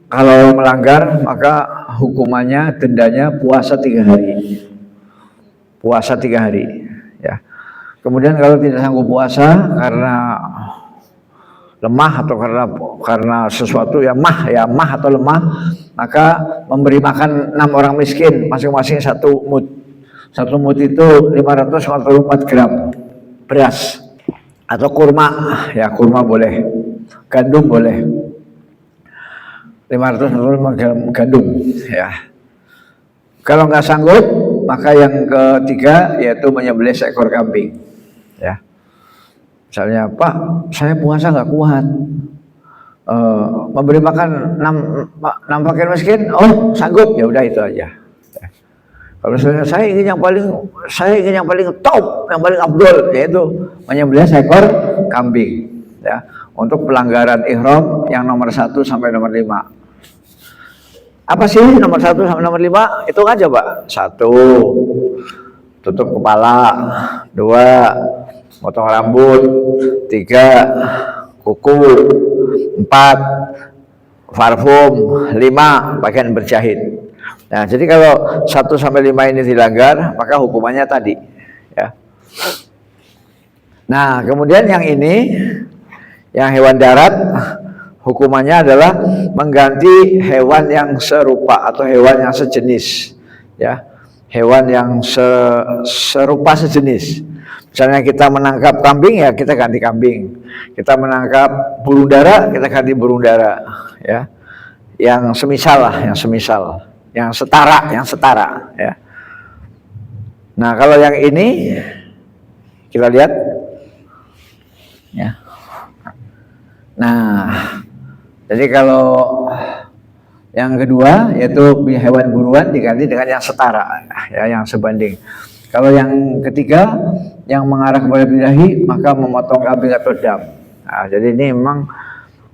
kalau melanggar maka hukumannya dendanya puasa 3 hari. Puasa 3 hari, ya. Kemudian kalau tidak sanggup puasa karena lemah atau karena sesuatu yang mah atau lemah, maka memberi makan 6 orang miskin masing-masing 1 mud. 1 mud itu 544 gram beras atau kurma, ya, kurma boleh, gandum boleh. 545 gram gandum, ya. Kalau nggak sanggup, maka yang ketiga yaitu menyembelih seekor kambing, ya. Misalnya, Pak, saya puasa nggak kuat, memberi makan 6 fakir miskin, oh sanggup, ya udah itu aja. Ya. Kalau saya ingin yang paling top, yang paling abdul, yaitu menyembelih seekor kambing, ya, untuk pelanggaran ihram yang nomor 1 sampai nomor 5. Apa sih nomor 1 sampai nomor 5? Hitung aja, Pak. 1, tutup kepala. 2, potong rambut. 3, kuku. 4, parfum. 5, pakaian berjahit. Nah, jadi kalau 1 sampai 5 ini dilanggar, maka hukumannya tadi, ya. Nah, kemudian yang ini, yang hewan darat, hukumannya adalah mengganti hewan yang serupa atau hewan yang sejenis, ya. Hewan yang serupa sejenis. Misalnya kita menangkap kambing, ya kita ganti kambing. Kita menangkap burung dara, kita ganti burung dara, ya. Yang semisal lah, yang setara, ya. Nah, kalau yang ini kita lihat, ya. Nah, jadi kalau yang kedua yaitu hewan buruan diganti dengan yang setara, ya, yang sebanding. Kalau yang ketiga yang mengarah kepada birahi maka memotong kambing atau dam. Nah, jadi ini memang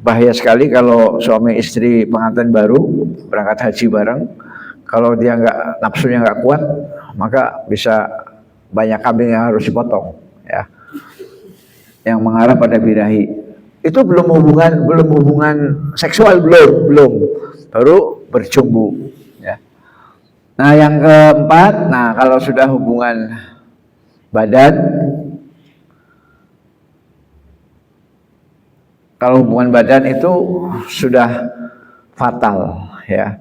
bahaya sekali kalau suami istri pengantin baru berangkat haji bareng. Kalau dia nafsunya nggak kuat, maka bisa banyak kambing yang harus dipotong, ya. Yang mengarah pada birahi. Itu belum hubungan seksual, belum baru berjumbu, ya. Nah, yang keempat, nah kalau sudah hubungan badan, itu sudah fatal ya.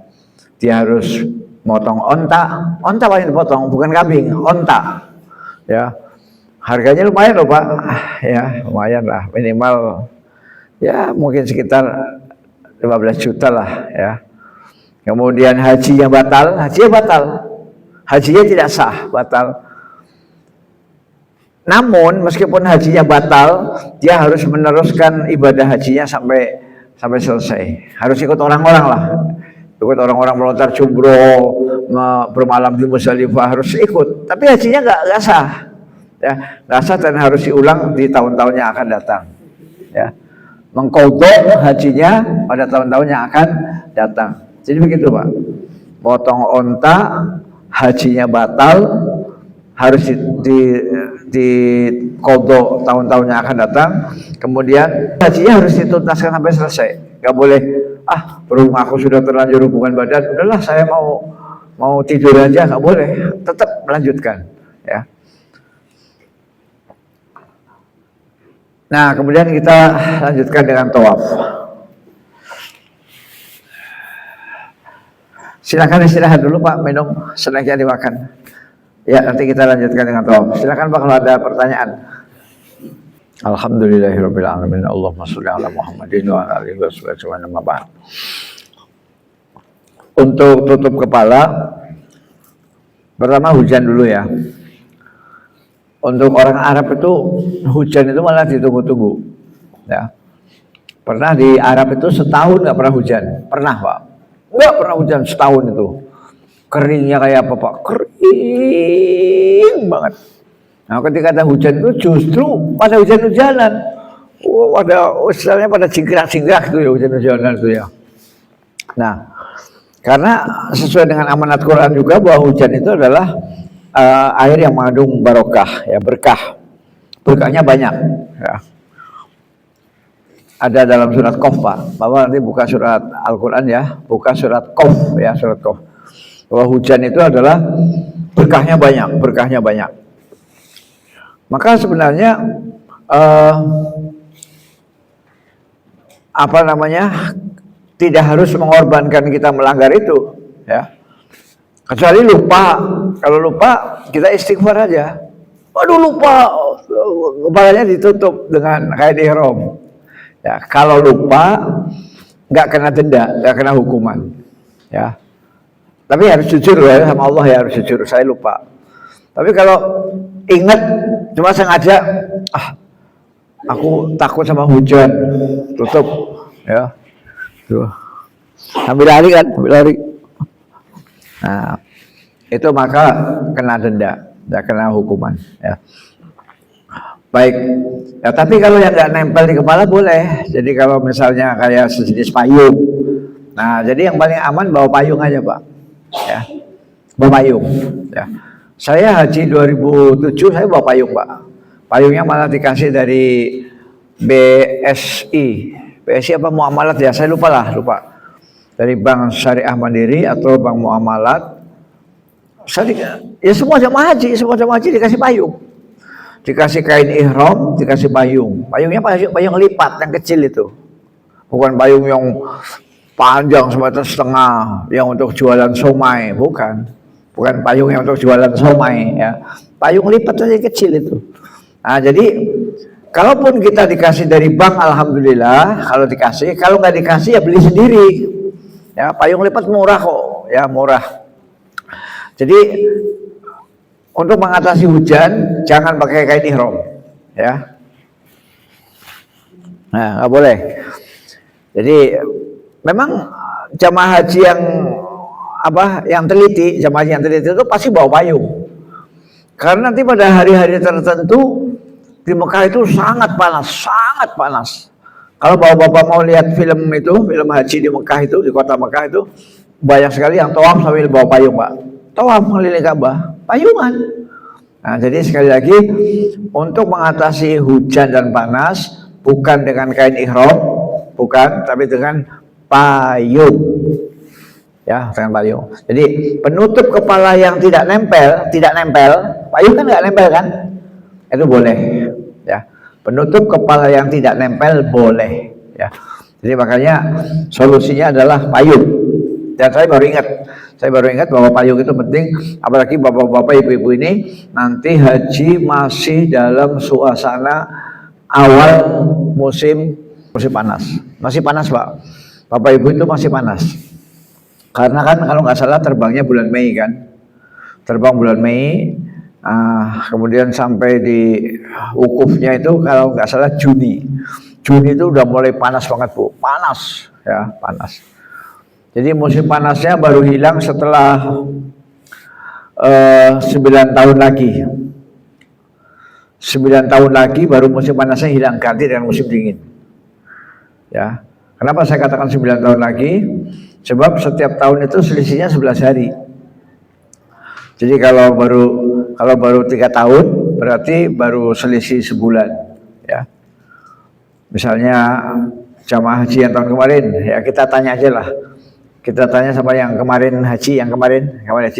Dia harus motong onta paling dipotong, bukan kambing, onta ya. Harganya lumayan loh Pak, ya lumayan lah, minimal ya mungkin sekitar 15 juta lah ya. Kemudian hajinya batal, hajinya tidak sah, batal. Namun meskipun hajinya batal, dia harus meneruskan ibadah hajinya sampai selesai. Harus ikut orang-orang lah, ikut orang-orang melontar jumroh, bermalam di Musdalifah, harus ikut. Tapi hajinya nggak sah, ya nggak sah dan harus diulang di tahun-tahun yang akan datang. Ya, mengqadha hajinya pada tahun-tahun yang akan datang. Jadi begitu Pak, potong onta, hajinya batal, harus di qadha tahun-tahun yang akan datang. Kemudian hajinya harus dituntaskan sampai selesai. Gak boleh, berhubung aku sudah terlanjur hubungan badan, udahlah saya mau tidur aja, gak boleh, tetap melanjutkan ya. Nah kemudian kita lanjutkan dengan tawaf. Silakan istirahat dulu Pak, minum snacknya dimakan. Ya nanti kita lanjutkan dengan tawaf. Silakan Pak kalau ada pertanyaan. Alhamdulillahirabbil alamin. Allahumma sholli ala Muhammadin wa ala alihi wasallam. Untuk tutup kepala, pertama hujan dulu ya. Untuk orang Arab itu hujan itu malah ditunggu-tunggu. Ya. Pernah di Arab itu setahun nggak pernah hujan, pernah Pak. Nggak pernah hujan setahun itu. Keringnya kayak apa Pak? Kering banget. Nah ketika ada hujan itu justru pada hujan-hujanan. Istilahnya pada cingkrak-cingkrak itu ya hujan-hujanan itu ya. Nah karena sesuai dengan amanat Quran juga bahwa hujan itu adalah air yang mengandung barokah ya, berkah. Berkahnya banyak ya. Ada dalam surat Qaf Pak. Bapak nanti buka surat Al-Quran ya, buka surat Qaf ya, surat Qaf. Bahwa hujan itu adalah berkahnya banyak. Maka sebenarnya tidak harus mengorbankan kita melanggar itu ya. Kecuali lupa. Kalau lupa kita istighfar aja. Waduh lupa, kepalanya ditutup dengan kain ihram. Ya, kalau lupa nggak kena denda, nggak kena hukuman. Ya. Tapi harus jujur ya sama Allah ya, harus jujur. Saya lupa. Tapi kalau ingat cuma sengaja, aku takut sama hujan, tutup. Ya. Tuh. Ambil lari. Nah, itu maka kena denda, tidak kena hukuman. Ya. Baik, ya, tapi kalau yang nggak nempel di kepala boleh. Jadi kalau misalnya kayak sejenis payung, nah jadi yang paling aman bawa payung aja Pak. Ya, bawa payung. Ya. Saya haji 2007 saya bawa payung Pak. Payungnya malah dikasih dari BSI apa Muamalat ya, saya lupa. Dari Bank Syariah Mandiri atau Bank Muamalat. Ya semua jamaah haji dikasih payung. Dikasih kain ihram, dikasih payung. Payungnya payung lipat yang kecil itu. Bukan payung yang panjang semeter setengah yang untuk jualan somai, bukan payung yang untuk jualan somai ya. Payung lipat saja kecil itu. Nah, jadi kalaupun kita dikasih dari bank alhamdulillah, kalau nggak dikasih ya beli sendiri. Ya, payung lipat murah kok, ya murah. Jadi untuk mengatasi hujan jangan pakai kain ihram, ya. Nah, nggak boleh. Jadi memang jamaah haji yang teliti itu pasti bawa payung. Karena nanti pada hari-hari tertentu di Mekah itu sangat panas. Kalau bapak-bapak mau lihat film haji di Mekah itu, di kota Mekah itu banyak sekali yang tawaf sambil bawa payung, Pak. Tawaf mengelilingi Ka'bah, payungan. Nah, jadi sekali lagi untuk mengatasi hujan dan panas bukan dengan kain ihram, bukan, tapi dengan payung. Ya, dengan payung. Jadi penutup kepala yang tidak nempel, payung kan nggak nempel kan? Itu boleh. Ya, penutup kepala yang tidak nempel boleh. Ya, Jadi makanya solusinya adalah payung. Dan saya baru ingat bahwa payung itu penting, apalagi bapak-bapak, ibu-ibu ini nanti haji masih dalam suasana awal musim panas. Masih panas, Pak. Bapak Ibu itu masih panas. Karena kan kalau nggak salah terbangnya bulan Mei kan. Terbang bulan Mei, kemudian sampai di wukufnya itu kalau nggak salah Juni. Juni itu udah mulai panas banget, Bu. Panas, ya, panas. Jadi musim panasnya baru hilang setelah 9 tahun lagi. 9 tahun lagi baru musim panasnya hilang, ganti dengan musim dingin. Ya. Kenapa saya katakan 9 tahun lagi? Sebab setiap tahun itu selisihnya 11 hari. Jadi kalau baru 3 tahun berarti baru selisih sebulan, ya. Misalnya jamaah haji yang tahun kemarin, ya kita tanya aja lah. Kita tanya sama yang kemarin haji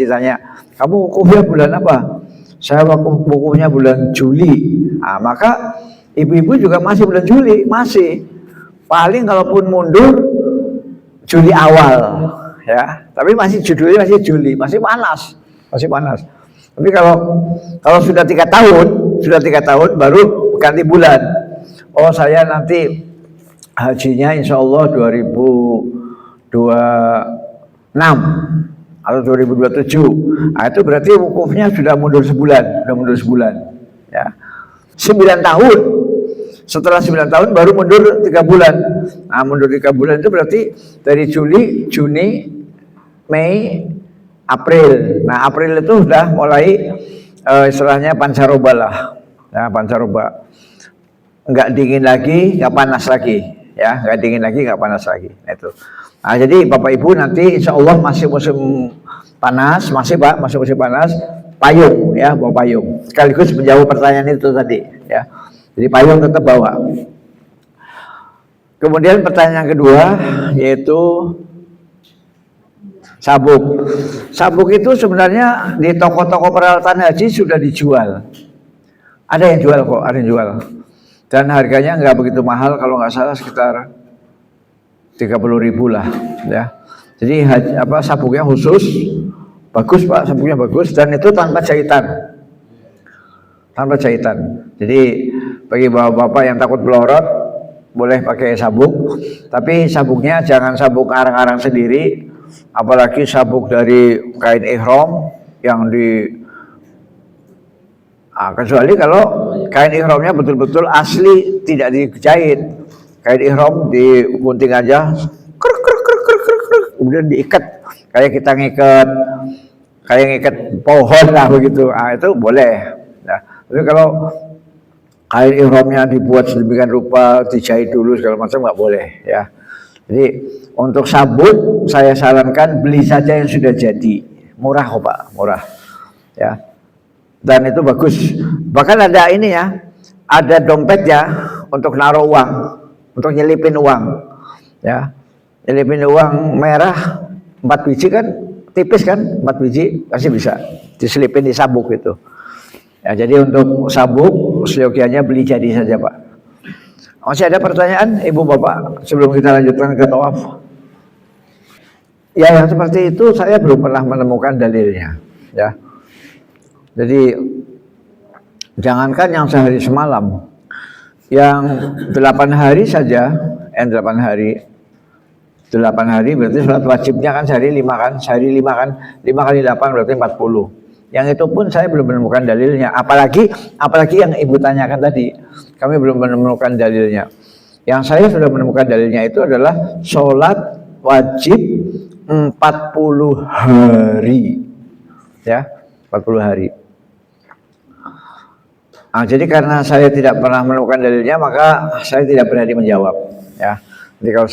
tanya, kamu wukufnya bulan apa? Saya wukufnya bulan Juli. Nah, maka ibu-ibu juga masih bulan Juli, masih. Paling kalaupun mundur Juli awal, ya. Tapi masih judulnya masih Juli, masih panas. Tapi kalau sudah 3 tahun baru ganti bulan. Oh, saya nanti hajinya insya Allah 2026 atau 2027. Nah, itu berarti wukufnya sudah mundur sebulan, ya. 9 tahun. Setelah 9 tahun baru mundur 3 bulan. Nah, mundur 3 bulan itu berarti dari Juli, Juni, Mei, April. Nah, April itu sudah mulai istilahnya pancaroba lah. Ya, pancaroba. Enggak dingin lagi, enggak panas lagi, ya, enggak dingin lagi, enggak panas lagi. Itu. Nah, jadi Bapak Ibu nanti insya Allah masih musim panas, masih musim panas, payung, ya, bawa payung. Sekaligus menjawab pertanyaan itu tadi, ya. Jadi payung tetap bawa. Kemudian pertanyaan kedua yaitu sabuk. Sabuk itu sebenarnya di toko-toko peralatan haji sudah dijual. Ada yang jual kok, ada yang jual. Dan harganya nggak begitu mahal, kalau nggak salah sekitar 30.000 lah, ya. Jadi sabuknya khusus, bagus Pak, sabuknya bagus dan itu tanpa jahitan. Jadi bagi bapak-bapak yang takut belorot boleh pakai sabuk, tapi sabuknya jangan sabuk arang-arang sendiri, apalagi sabuk dari kain ihram yang kecuali kalau kain ihramnya betul-betul asli, tidak dijahit. Kain ihram digunting aja, kemudian diikat kayak kita ngikat pohon lah begitu. Itu boleh. Nah, tapi kalau kain ihramnya dibuat sedemikian rupa, dijahit dulu segala macam, nggak boleh, ya. Jadi untuk sabuk saya sarankan beli saja yang sudah jadi, murah kok Pak, murah, ya. Dan itu bagus. Bahkan ada ini ya, ada dompet ya untuk naruh uang, untuk nyelipin uang, ya. Nyelipin uang merah 4 biji kan, tipis kan, 4 biji pasti bisa diselipin di sabuk itu. Ya, jadi untuk sabuk seyogianya beli jadi saja Pak. Masih ada pertanyaan Ibu Bapak sebelum kita lanjutkan ke tawaf? Ya, yang seperti itu saya belum pernah menemukan dalilnya, ya. Jadi jangankan yang sehari semalam, yang 8 hari saja, 8 hari berarti sholat wajibnya kan sehari 5 kan, 5 kali 8 berarti 40. Yang itu pun saya belum menemukan dalilnya, apalagi yang Ibu tanyakan tadi, kami belum menemukan dalilnya. Yang saya sudah menemukan dalilnya itu adalah sholat wajib 40 hari, ya, 40 hari. Nah, jadi karena saya tidak pernah menemukan dalilnya, maka saya tidak berani menjawab, ya. Jadi kalau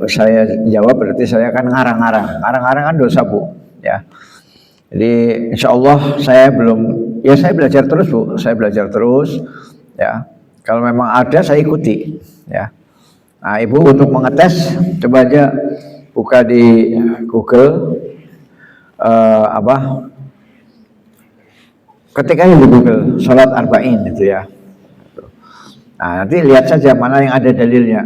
saya jawab berarti saya akan ngarang-ngarang kan dosa Bu, ya. Jadi insya Allah saya belajar terus Bu, ya. Kalau memang ada saya ikuti, ya. Nah, Ibu untuk mengetes coba aja buka di Google ketikanya di Google sholat arba'in itu ya. Nah, nanti lihat saja mana yang ada dalilnya.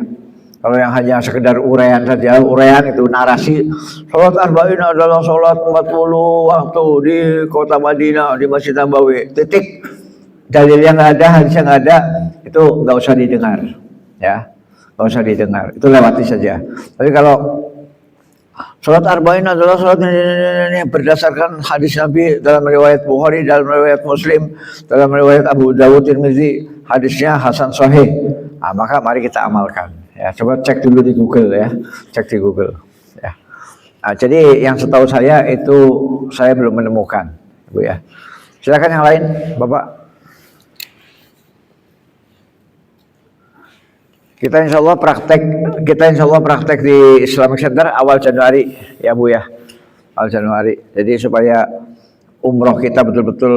Kalau yang hanya sekedar uraian saja, uraian itu narasi, sholat arba'in adalah sholat 40 waktu di kota Madinah, di Masjid Nabawi, titik. Dalil yang ada, hadis yang ada, itu nggak usah didengar, ya, nggak usah didengar, itu lewati saja. Tapi kalau sholat arba'in adalah sholat ini berdasarkan hadis Nabi dalam riwayat Bukhari, dalam riwayat Muslim, dalam riwayat Abu Dawud, Tirmizi, hadisnya hasan sahih, nah, maka mari kita amalkan. Ya, coba cek dulu di Google ya, cek di Google. Ya. Nah, jadi yang setahu saya itu saya belum menemukan, Bu ya. Silakan yang lain, Bapak. Kita insya Allah praktek di Islamic Center awal Januari ya Bu ya, awal Januari. Jadi supaya umroh kita betul-betul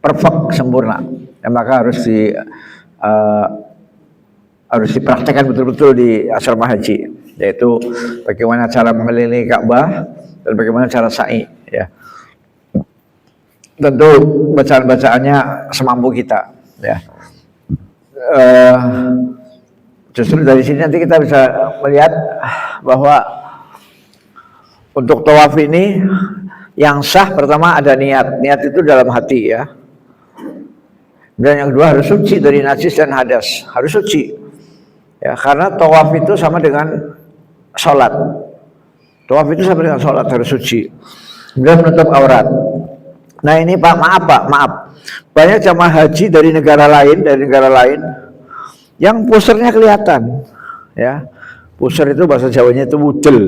perfect sempurna, ya, maka harus dipraktekkan betul-betul di asrama haji, yaitu bagaimana cara mengelilingi Ka'bah dan bagaimana cara sa'i ya. Tentu bacaan-bacaannya semampu kita ya. Justru dari sini nanti kita bisa melihat bahwa untuk tawaf ini yang sah pertama ada niat itu dalam hati ya. Dan yang kedua harus suci dari najis dan hadas, harus suci. Ya, karena tawaf itu sama dengan sholat. Tawaf itu sama dengan sholat, harus suci. Kemudian menutup aurat. Nah ini Pak, maaf. Banyak jamaah haji dari negara lain yang pusernya kelihatan. Ya, puser itu bahasa Jawanya itu wudel.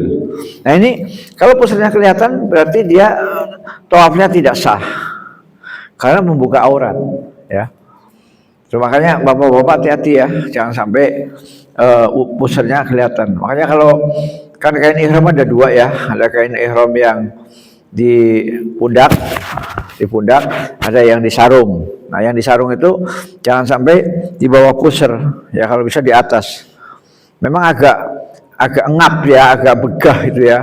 Nah ini kalau pusernya kelihatan berarti dia tawafnya tidak sah karena membuka aurat. Ya. So, makanya bapak-bapak hati-hati ya, jangan sampai pusernya kelihatan. Makanya kalau kan kain ihram ada dua ya, ada kain ihram yang di pundak, ada yang di sarung. Nah, yang di sarung itu jangan sampai di bawah puser, ya kalau bisa di atas. Memang agak ngap ya, agak begah itu ya,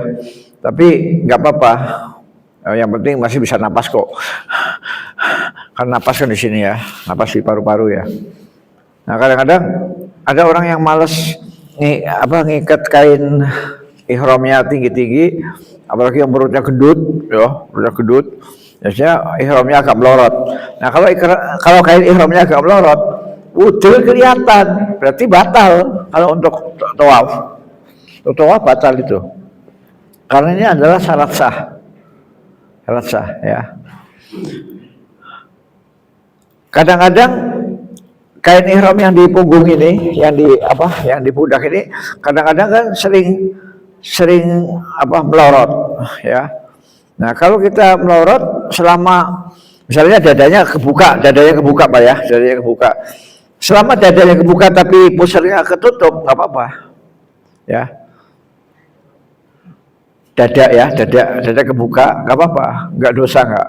tapi nggak apa-apa. Yang penting masih bisa napas kok. Kan napas kan di sini ya, napas di paru-paru ya. Nah kadang-kadang ada orang yang males ngikat kain ihramnya tinggi-tinggi, apalagi yang perutnya gedut, biasanya ihramnya agak melorot. Nah kalau kain ihramnya agak melorot, udel kelihatan, berarti batal kalau untuk tawaf. Untuk tawaf batal itu, karena ini adalah syarat sah ya. Kadang-kadang kain ihram yang di punggung ini, yang di pundak ini, kadang-kadang kan sering melorot, ya. Nah kalau kita melorot selama, misalnya dadanya kebuka Pak ya, dadanya kebuka. Selama dadanya kebuka tapi pusernya ketutup, nggak apa-apa, ya. Dada kebuka, nggak apa-apa, nggak dosa nggak.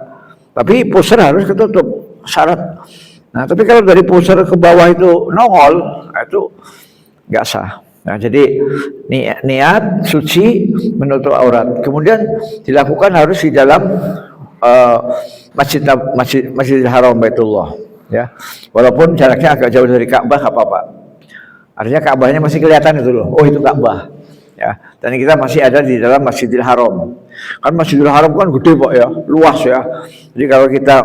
Tapi puser harus ketutup, syarat. Nah, tapi kalau dari puser ke bawah itu nongol, itu nggak sah. Nah, jadi niat suci menutup aurat. Kemudian dilakukan harus di dalam Masjidil Haram Baitullah, ya. Walaupun jaraknya agak jauh dari Ka'bah, nggak apa-apa. Artinya Ka'bahnya masih kelihatan itu loh. Oh, itu Ka'bah. Ya, dan kita masih ada di dalam Masjidil Haram. Kan Masjidil Haram kan gede Pak ya, luas ya. Jadi kalau kita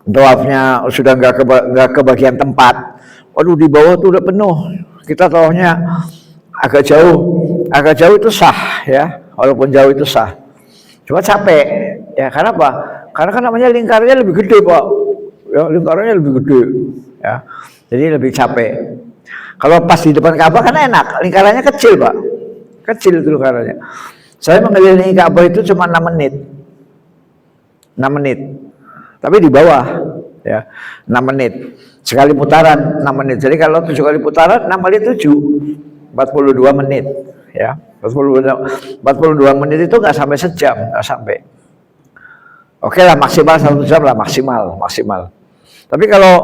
tawafnya sudah nggak ke bagian tempat, waduh di bawah tuh udah penuh. Kita tawafnya agak jauh itu sah ya, walaupun jauh itu sah. Cuma capek ya, karena apa? Karena kan namanya lingkarannya lebih gede Pak. Ya, lingkarannya lebih gede ya. Jadi lebih capek. Kalau pas di depan Ka'bah kan enak, lingkarannya kecil Pak, kecil itu lingkarannya. Saya mengelilingi Ka'bah itu cuma 6 menit, tapi di bawah ya 6 menit, sekali putaran 6 menit. Jadi kalau 7 kali putaran 6 kali 7, 42 menit ya, 42 menit itu nggak sampai sejam, nggak sampai. Oke lah maksimal 1 jam lah, maksimal. Tapi kalau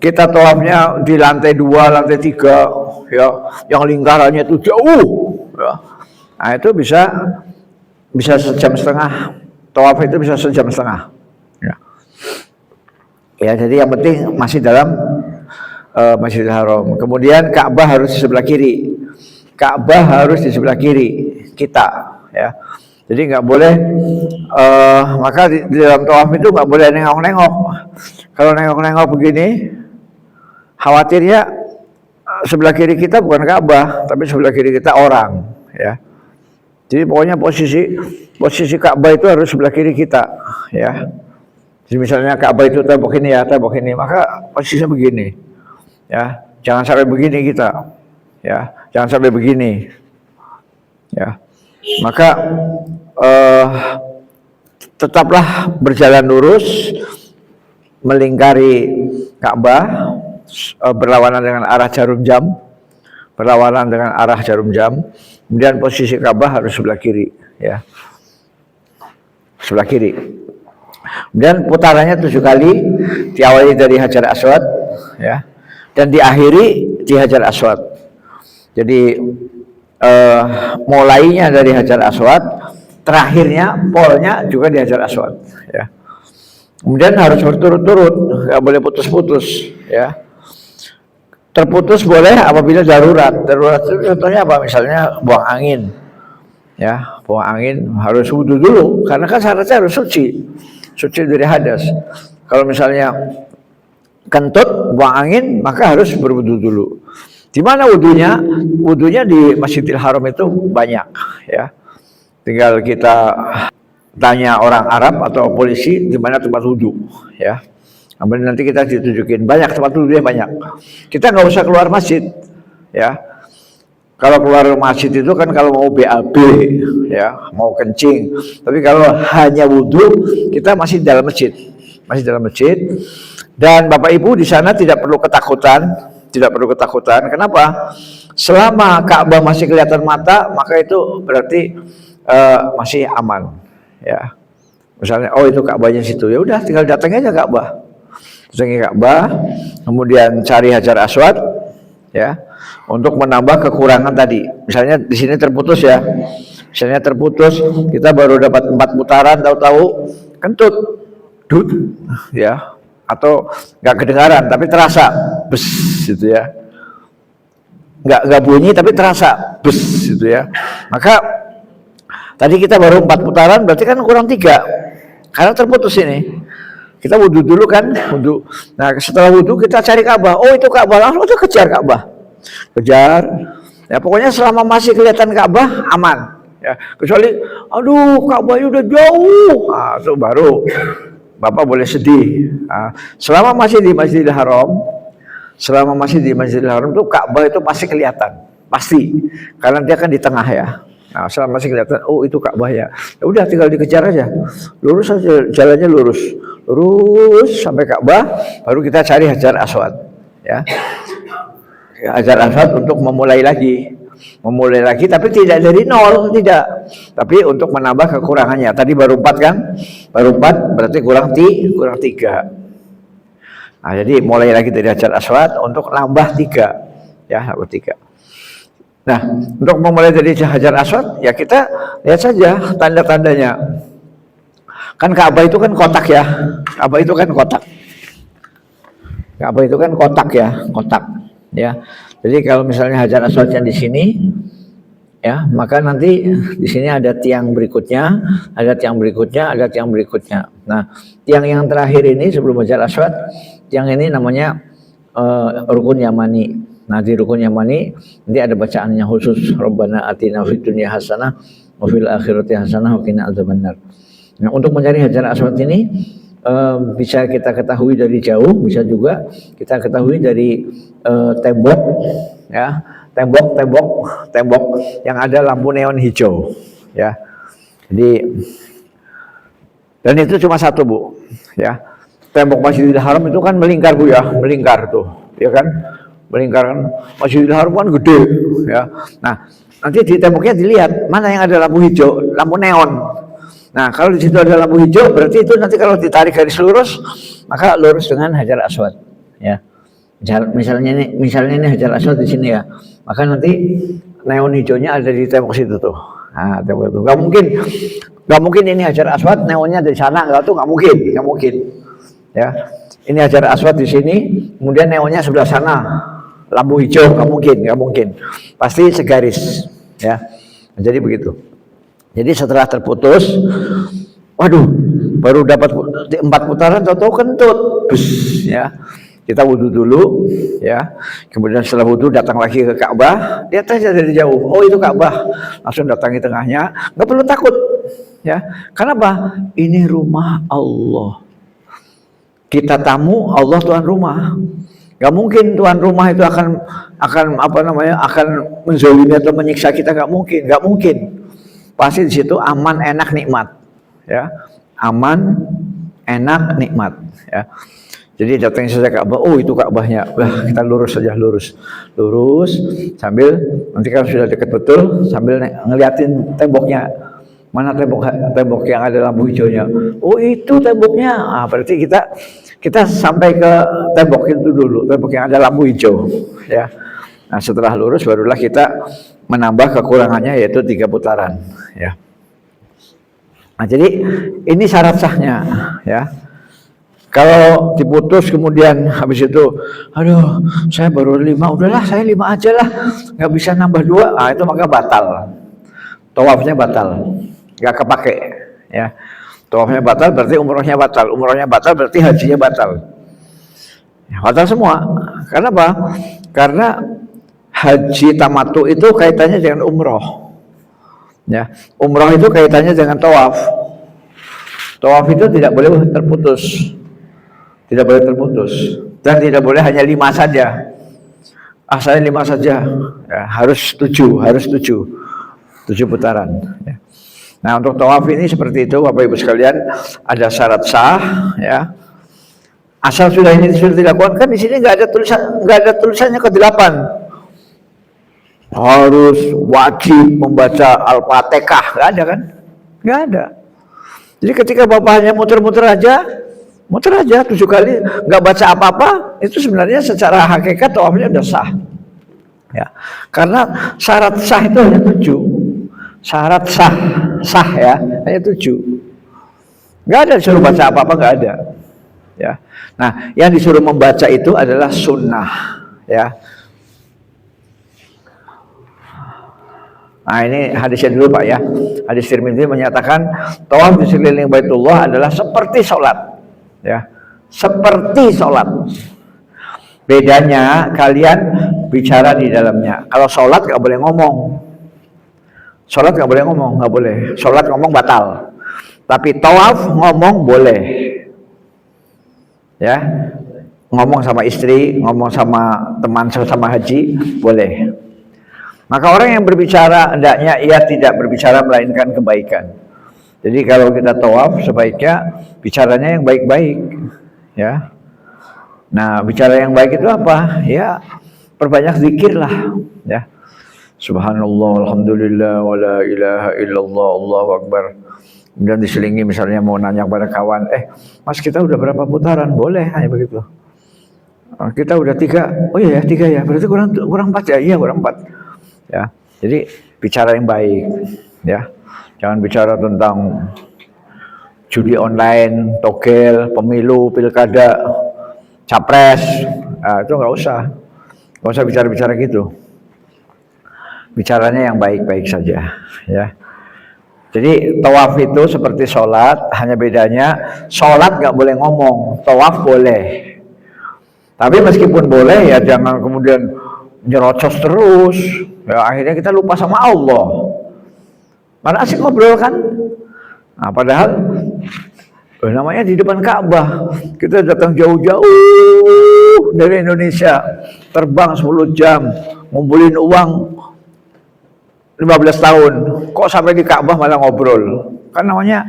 kita tawafnya di lantai 2, lantai 3, ya, yang lingkarannya itu jauh, ya, nah itu bisa 1,5 jam. Tawaf itu bisa 1,5 jam. Ya, jadi yang penting masih dalam Masjidil Haram. Kemudian Ka'bah harus di sebelah kiri. Ka'bah harus di sebelah kiri kita, ya. Jadi nggak boleh, maka di dalam tawaf itu nggak boleh nengok-nengok. Kalau nengok-nengok begini, khawatirnya sebelah kiri kita bukan Ka'bah, tapi sebelah kiri kita orang, ya. Jadi pokoknya posisi Ka'bah itu harus sebelah kiri kita, ya. Jadi misalnya Ka'bah itu tembok ini ya, tembok ini, maka posisinya begini, ya. Jangan sampai begini kita, ya. Jangan sampai begini, ya. Maka tetaplah berjalan lurus melingkari Ka'bah, berlawanan dengan arah jarum jam, kemudian posisi Ka'bah harus sebelah kiri, ya, sebelah kiri. Kemudian putarannya 7 kali, diawali dari Hajar Aswad, ya, dan diakhiri di Hajar Aswad. Jadi mulainya dari Hajar Aswad, terakhirnya polnya juga di Hajar Aswad, ya. Kemudian harus berturut-turut, nggak boleh putus-putus, ya. Terputus boleh apabila darurat. Darurat itu contohnya apa? Misalnya buang angin, ya, buang angin harus wudu dulu, karena kan syaratnya harus suci dari hadas. Kalau misalnya kentut, buang angin, maka harus berwudu dulu. Di mana wudunya? Wudunya di Masjidil Haram itu banyak, ya. Tinggal kita tanya orang Arab atau polisi di mana tempat wudu, ya. Kemudian nanti kita ditunjukin banyak tempat wudunya banyak. Kita nggak usah keluar masjid, ya. Kalau keluar masjid itu kan kalau mau BAB, ya, mau kencing. Tapi kalau hanya wudu, kita masih dalam masjid, Dan Bapak Ibu di sana tidak perlu ketakutan. Kenapa? Selama Ka'bah masih kelihatan mata, maka itu berarti masih aman, ya. Misalnya, oh itu Ka'bahnya situ, ya udah tinggal datang aja Ka'bah. Kemudian cari Hajar Aswad, ya, untuk menambah kekurangan tadi. Misalnya di sini terputus, ya. Kita baru dapat 4 putaran, tahu-tahu kentut, ya. Atau nggak kedengaran tapi terasa bes gitu, ya, nggak bunyi tapi terasa bes gitu, ya. Maka tadi kita baru 4 putaran, berarti kan kurang 3 karena terputus ini. Kita wudu dulu kan, wudu. Nah setelah wudu kita cari Ka'bah. Oh itu Ka'bah, langsung aja kejar Ka'bah, ya. Pokoknya selama masih kelihatan Ka'bah aman, ya. Kecuali aduh Ka'bahnya udah jauh, itu baru Bapak boleh sedih. Selama masih di Masjidil Haram, itu Ka'bah itu pasti kelihatan, pasti, karena dia kan di tengah, ya. Nah, selama masih kelihatan, oh itu Ka'bah, ya. Ya udah tinggal dikejar aja, lurus aja, jalannya lurus sampai Ka'bah, baru kita cari Hajar Aswad, ya. Hajar Aswad untuk memulai lagi, tapi tidak dari nol, tidak, tapi untuk menambah kekurangannya. Tadi baru 4 kan, berarti kurang 3. Nah, jadi mulai lagi dari Hajar Aswad untuk nambah 3, ya, nambah 3. Nah, untuk memulai dari Hajar Aswad, ya kita lihat saja tanda-tandanya. Kan Ka'bah itu kan kotak, ya. Ka'bah itu kan kotak, ya. Jadi kalau misalnya Hajar Aswadnya di sini, ya, maka nanti di sini ada tiang berikutnya. Nah, tiang yang terakhir ini sebelum Hajar Aswad, tiang ini namanya Rukun Yamani. Nah, di Rukun Yamani nanti ada bacaannya khusus, Rabbana atina fid dunya hasanah wa fil akhirati hasanah wa qina adzabannar. Nah, untuk mencari Hajar Aswad ini bisa kita ketahui dari jauh, bisa juga kita ketahui dari tembok, ya, tembok yang ada lampu neon hijau, ya. Jadi, dan itu cuma 1, Bu, ya. Tembok Masjidil Haram itu kan melingkar, Bu, ya, melingkar tuh, ya kan, Masjidil Haram kan gede, ya. Nah, nanti di temboknya dilihat mana yang ada lampu hijau, lampu neon. Nah, kalau di situ ada lampu hijau, berarti itu nanti kalau ditarik garis lurus, maka lurus dengan Hajar Aswad, ya. Misalnya ini Hajar Aswad di sini, ya. Maka nanti neon hijaunya ada di tembok situ tuh. Nah, tembok itu. Gak mungkin ini Hajar Aswad, neonnya dari sana, nggak mungkin. Ya. Ini Hajar Aswad di sini, kemudian neonnya sebelah sana, lampu hijau, nggak mungkin, pasti segaris, ya. Jadi begitu. Jadi setelah terputus, waduh, baru dapat 4 putaran, tahu-tahu kentut, bus, ya. Kita wudhu dulu, ya. Kemudian setelah wudhu datang lagi ke Ka'bah, lihat aja dari jauh, oh itu Ka'bah, langsung datangi tengahnya, nggak perlu takut, ya. Kenapa? Ini rumah Allah. Kita tamu, Allah tuan rumah. Gak mungkin tuan rumah itu akan menzalimi atau menyiksa kita, gak mungkin. Pasti di situ aman, enak, nikmat, ya. Aman, enak, nikmat, ya. Jadi datang saja Ka'bah, oh itu Ka'bahnya, wah kita lurus saja, lurus sambil nanti kalau sudah dekat betul sambil ngeliatin temboknya. Mana tembok yang ada lampu hijaunya? Oh itu temboknya. Berarti kita sampai ke tembok itu dulu, tembok yang ada lampu hijau, ya. Nah setelah lurus barulah kita menambah kekurangannya yaitu 3 putaran, ya. Nah jadi ini syarat sahnya, ya. Kalau diputus kemudian habis itu, aduh saya baru 5, udahlah saya 5 aja lah, nggak bisa nambah 2, itu maka batal, tawafnya batal. Gak kepake, ya. Tawafnya batal berarti umrohnya batal berarti hajinya batal. Ya, batal semua. Karena apa? Karena haji tamattu itu kaitannya dengan umroh. Ya, umroh itu kaitannya dengan tawaf. Tawaf itu tidak boleh terputus. Tidak boleh terputus. Dan tidak boleh hanya 5 saja. Saya 5 saja. Ya, harus 7 putaran, ya. Nah untuk tawaf ini seperti itu Bapak Ibu sekalian, ada syarat sah, ya. Asal sudah ini sudah dilakukan, kan di sini nggak ada tulisannya ke-8 harus wajib membaca Al-Fatihah, nggak ada kan? Nggak ada. Jadi ketika Bapak hanya muter aja 7 kali nggak baca apa-apa, itu sebenarnya secara hakikat tawafnya udah sah, ya. Karena syarat sah itu hanya 7. Syarat sah ya hanya 7. Nggak ada disuruh baca apa-apa, nggak ada, ya. Nah yang disuruh membaca itu adalah sunnah, ya. Nah ini hadisnya dulu Pak, ya. Hadis Tirmidzi menyatakan tawaf di sekeliling Baitullah adalah seperti sholat, ya. Seperti sholat. Bedanya kalian bicara di dalamnya. Kalau sholat nggak boleh ngomong. Sholat nggak boleh ngomong, nggak boleh. Sholat ngomong batal. Tapi tawaf ngomong boleh, ya. Ngomong sama istri, ngomong sama teman sama haji boleh. Maka orang yang berbicara hendaknya ia tidak berbicara melainkan kebaikan. Jadi kalau kita tawaf sebaiknya bicaranya yang baik-baik, ya. Nah bicara yang baik itu apa? Ya perbanyak zikir lah, ya. Subhanallah, alhamdulillah, wa la ilaha illallah, Allahu akbar. Dan diselingi misalnya mau nanya kepada kawan, mas kita udah berapa putaran? Boleh, hanya begitu. Kita udah 3, oh iya ya 3 ya, berarti kurang 4 ya? Iya kurang 4. Ya, jadi bicara yang baik, ya. Jangan bicara tentang judi online, togel, pemilu, pilkada, capres, itu nggak usah bicara-bicara gitu. Bicaranya yang baik-baik saja, ya. Jadi tawaf itu seperti sholat, hanya bedanya sholat nggak boleh ngomong, tawaf boleh. Tapi meskipun boleh, ya jangan kemudian nyerocos terus, ya akhirnya kita lupa sama Allah. Mana asik ngobrol kan? Nah, padahal namanya di depan Ka'bah, kita datang jauh-jauh dari Indonesia, terbang 10 jam, ngumpulin uang 15 tahun, kok sampai di Ka'bah malah ngobrol? Kan namanya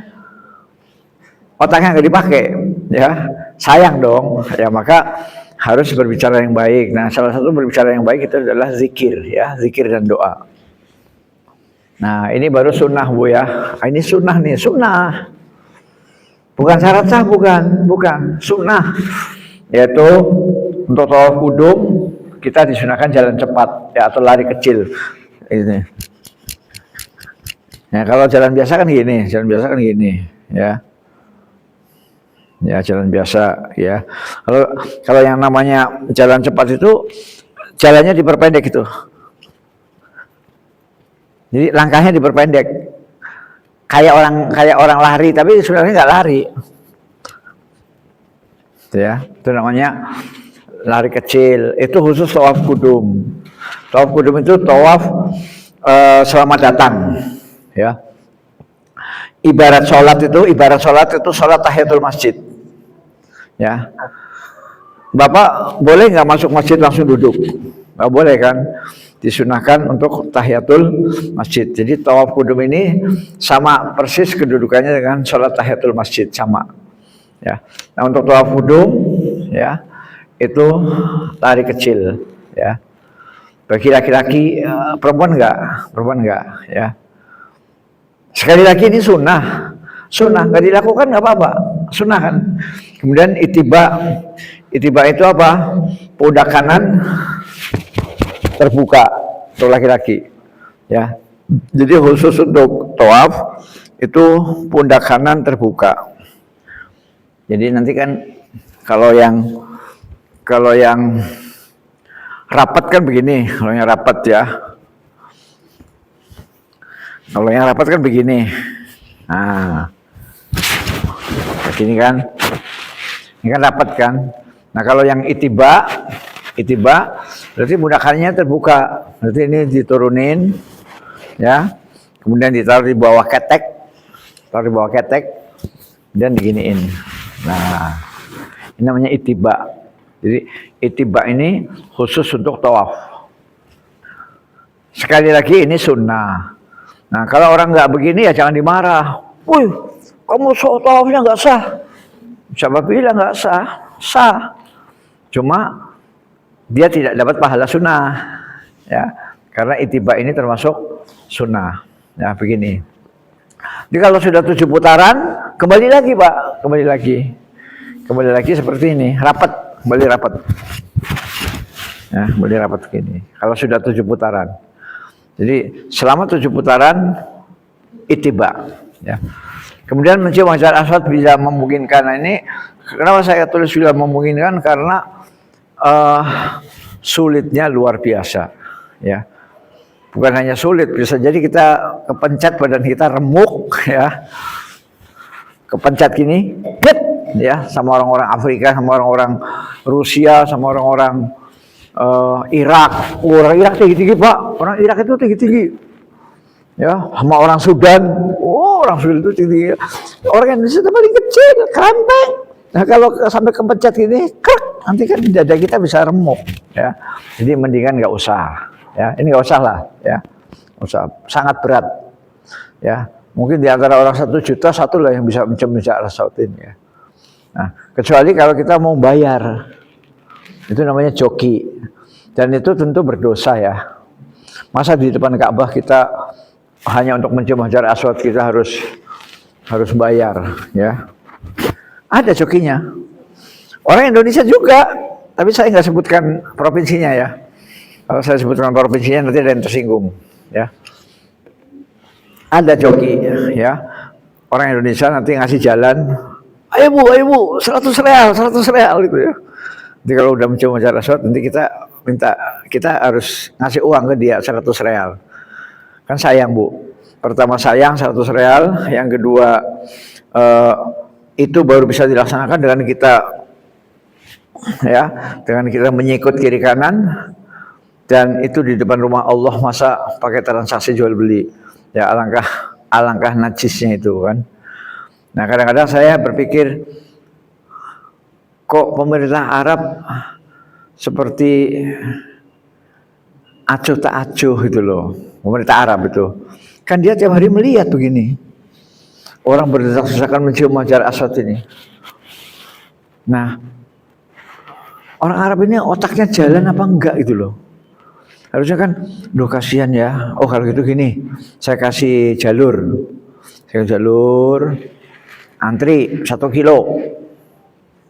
otaknya nggak dipakai, ya. Sayang dong, ya. Maka harus berbicara yang baik. Nah, salah satu berbicara yang baik itu adalah zikir, ya, zikir dan doa. Nah, ini baru sunnah Bu, ya. Ini sunnah nih, sunnah. Bukan syarat sah, bukan. Sunnah. Yaitu untuk tawaf kudum kita disunahkan jalan cepat, ya, atau lari kecil. Ini. Ya, kalau jalan biasa kan gini, ya. Ya, jalan biasa, ya. Kalau kalau yang namanya jalan cepat itu jalannya diperpendek itu. Jadi langkahnya diperpendek. Kayak orang lari tapi sebenarnya nggak lari. Ya, itu namanya lari kecil. Itu khusus tawaf kudum. Tawaf kudum itu tawaf selamat datang. Ya. Ibarat sholat itu sholat tahiyatul masjid. Ya. Bapak boleh nggak masuk masjid langsung duduk? Nggak boleh kan? Disunahkan untuk tahiyatul masjid. Jadi tawaf kudum ini sama persis kedudukannya dengan sholat tahiyatul masjid, sama. Ya. Nah untuk tawaf kudum, ya itu lari kecil, ya. Bagi laki-laki, perempuan enggak, ya. Sekali lagi ini sunnah nggak dilakukan nggak apa-apa, sunnah kan. Kemudian itiba itu apa? Pundak kanan terbuka untuk laki-laki, ya. Jadi khusus untuk tawaf itu pundak kanan terbuka. Jadi nanti kan kalau yang rapat kan begini, kalau yang rapat ya. Kalau yang rapat kan begini. Nah, begini kan. Ini kan rapat kan. Nah, kalau yang itiba berarti pundak kanannya terbuka. Berarti ini diturunin, ya. Kemudian ditaruh di bawah ketek, dan diginiin. Nah, ini namanya itiba. Jadi itiba ini khusus untuk tawaf. Sekali lagi ini sunnah. Nah, kalau orang nggak begini ya jangan dimarah. Wih, kamu tawafnya nggak sah. Siapa bilang nggak sah? Sah. Cuma dia tidak dapat pahala sunnah, ya. Karena itiba ini termasuk sunnah. Nah, begini. Jadi kalau sudah 7 putaran, kembali lagi Pak, kembali lagi seperti ini, kembali rapat. Ya, kembali rapat begini. Kalau sudah 7 putaran. Jadi selama 7 putaran itiba, ya. Kemudian mencium hajar aswad bisa memungkinkan. Nah, ini kenapa saya tulis sudah memungkinkan, karena sulitnya luar biasa, ya. Bukan hanya sulit, bisa jadi kita kepencet badan kita remuk, ya. Kepencet gini, get, ya, sama orang-orang Afrika, sama orang-orang Rusia, sama orang-orang Irak. Orang Irak tinggi-tinggi Pak, orang Irak itu tinggi-tinggi, ya, sama orang Sudan. Orang Sudan itu tinggi. Orang Indonesia itu paling kecil, kerempeng. Nah kalau sampai kepencet gini, krek, nanti kan dada kita bisa remuk, ya. Jadi mendingan nggak usah, ya. Ini nggak usah lah, ya. Nggak usah, sangat berat, ya. Mungkin di antara orang 1 juta satu lah yang bisa mencem-mencem aswad ini, ya. Nah, kecuali kalau kita mau bayar, itu namanya joki, dan itu tentu berdosa, ya. Masa di depan Ka'bah kita hanya untuk mencium hajar aswad kita harus bayar, ya. Ada jokinya. Orang Indonesia juga, tapi saya nggak sebutkan provinsinya, ya. Kalau saya sebutkan provinsinya nanti ada yang tersinggung, ya. Ada joki, ya. Orang Indonesia nanti ngasih jalan, ayo bu, 100 real gitu, ya. Jadi kalau udah mencium hajar aswad, nanti kita harus ngasih uang ke dia 100 real. Kan sayang Bu. Pertama sayang 100 real, yang kedua itu baru bisa dilaksanakan dengan kita menyikut kiri kanan, dan itu di depan rumah Allah, masa pakai transaksi jual beli, ya. Alangkah najisnya itu kan. Nah kadang-kadang saya berpikir, kok pemerintah Arab seperti acuh tak acuh gitu loh, pemerintah Arab itu kan dia tiap hari melihat begini orang berdesak-desakan mencium hajar aswad ini. Nah, orang Arab ini otaknya jalan apa enggak gitu loh. Harusnya kan, loh kasihan ya. Oh kalau gitu gini, saya kasih jalur, antri 1 kilo.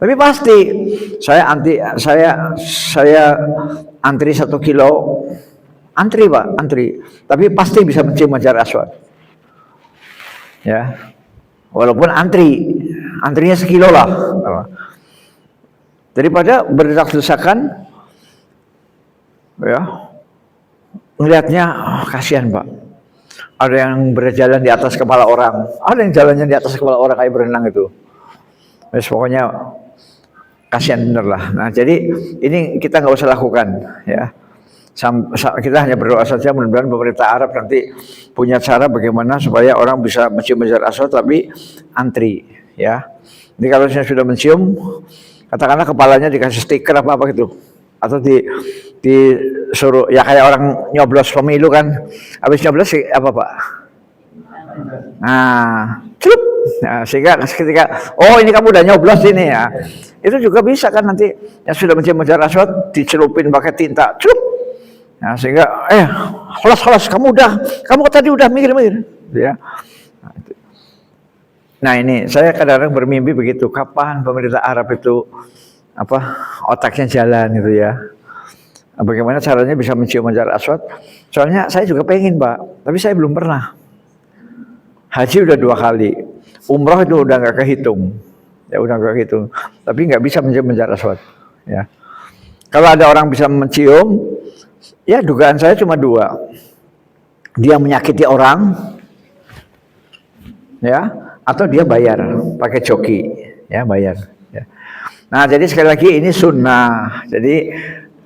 Tapi pasti saya antri 1 kilo, antri Pak, tapi pasti bisa mencium hajar aswad, ya. Walaupun antrinya sekilo lah. daripada berdesak-desakan, ya, melihatnya kasihan Pak. Ada yang berjalan di atas kepala orang, ada yang jalannya di atas kepala orang kayak berenang itu. Terus pokoknya kasihan bener lah. Nah jadi ini kita nggak usah lakukan, ya. Kita hanya berdoa saja, mudah-mudahan pemerintah Arab nanti punya cara bagaimana supaya orang bisa mencium Hajar Aswad tapi antri, ya. Jadi kalau sudah mencium, katakanlah kepalanya dikasih stiker apa gitu, atau disuruh ya kayak orang nyoblos pemilu kan, habis nyoblos apa Pak? Nah, celup. Nah, sehingga ketika ini kamu udah nyoblos ini ya, itu juga bisa kan nanti yang sudah mencium Hajar Aswad dicelupin pakai tinta, celup. Nah, sehingga holas kamu tadi udah mikir-mikir, ya. Nah ini saya kadang-kadang bermimpi begitu, kapan pemerintah Arab itu otaknya jalan gitu ya. Bagaimana caranya bisa mencium Hajar Aswad? Soalnya saya juga pengen Pak, tapi saya belum pernah. Haji udah 2 kali, umroh itu udah nggak kehitung, ya udah nggak kehitung. Tapi nggak bisa mencium Hajar Aswad. Ya. Kalau ada orang bisa mencium, ya dugaan saya cuma 2, dia menyakiti orang, ya, atau dia bayar pakai joki, ya bayar. Ya. Nah jadi sekali lagi ini sunnah, jadi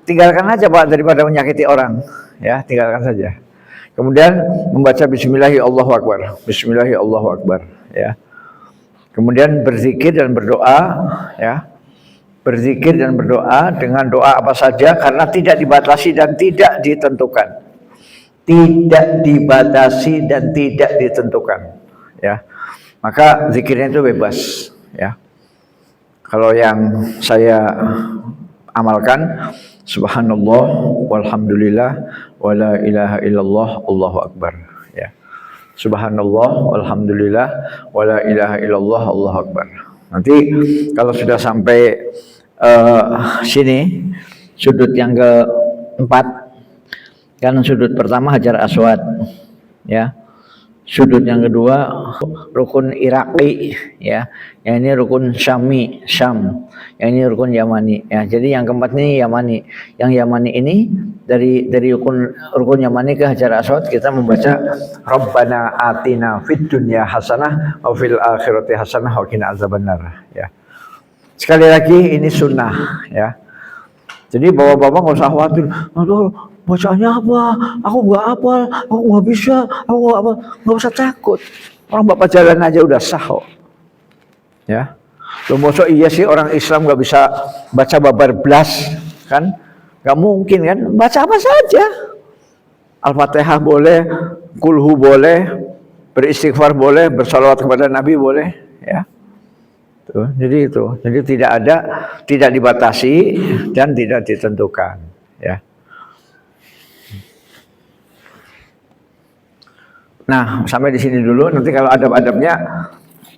tinggalkan aja Pak daripada menyakiti orang, ya tinggalkan saja. Kemudian membaca Bismillahirrahmanirrahim, Bismillahirrahmanirrahim, ya. Kemudian berzikir dan berdoa, ya. Berzikir dan berdoa dengan doa apa saja karena tidak dibatasi dan tidak ditentukan. Tidak dibatasi dan tidak ditentukan, ya. Maka zikirnya itu bebas, ya. Kalau yang saya amalkan, subhanallah walhamdulillah wala ilaha illallah Allahu akbar, ya. Subhanallah walhamdulillah wala ilaha illallah Allahu akbar. Nanti kalau sudah sampai sini sudut yang keempat, kan sudut pertama Hajar Aswad, ya. Sudut yang kedua rukun Iraqi, ya. Yang ini rukun Syami, Syam. Yang ini rukun Yamani, ya. Jadi yang keempat ini Yamani. Yang Yamani ini dari rukun Yamani ke Hajar Aswad kita membaca Rabbana atina fid dunya hasanah wa fil akhirati hasanah wa qina azabannar, ya. Sekali lagi ini sunnah, ya. Jadi bapak-bapak nggak usah khawatir, aduh bacaannya apa? Aku nggak hafal, aku nggak bisa, aku nggak usah takut. Orang bapak jalan aja udah sah kok, ya. Loh masa iya sih orang Islam nggak bisa baca babar blas, kan? Nggak mungkin kan? Baca apa saja. Al-Fatihah boleh, kulhu boleh, beristighfar boleh, bersalawat kepada Nabi boleh, ya. Tuh, jadi itu, jadi tidak dibatasi dan tidak ditentukan, ya. Nah, sampai di sini dulu. Nanti kalau adab-adabnya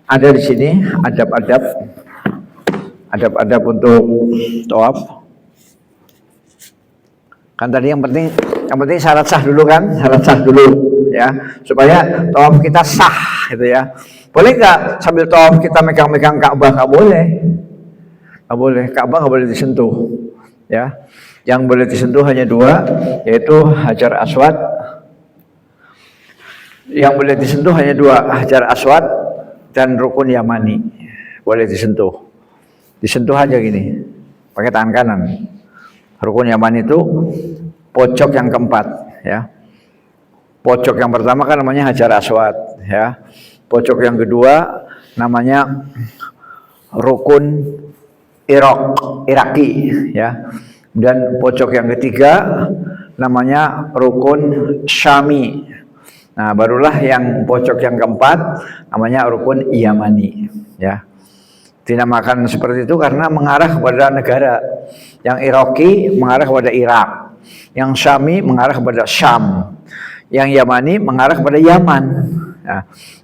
ada di sini, adab-adab untuk tawaf. Kan tadi yang penting syarat sah dulu kan, ya, supaya tawaf kita sah, gitu ya. Boleh nggak sambil tawaf kita megang-megang Ka'bah? Nggak boleh. Ka'bah nggak boleh disentuh, ya. Yang boleh disentuh hanya 2, yaitu Hajar Aswad. Yang boleh disentuh hanya 2, Hajar Aswad dan rukun Yamani. Boleh disentuh. Disentuh aja gini, pakai tangan kanan. Rukun Yamani itu pojok yang keempat, ya. Pojok yang pertama kan namanya Hajar Aswad, ya. Pojok yang kedua namanya rukun Iraqi, ya. Dan pojok yang ketiga namanya rukun Syami. Nah, barulah yang pojok yang keempat namanya rukun Yamani, ya. Dinamakan seperti itu karena mengarah kepada negara. Yang Iraqi mengarah kepada Irak, yang Syami mengarah kepada Syam, yang Yamani mengarah kepada Yaman.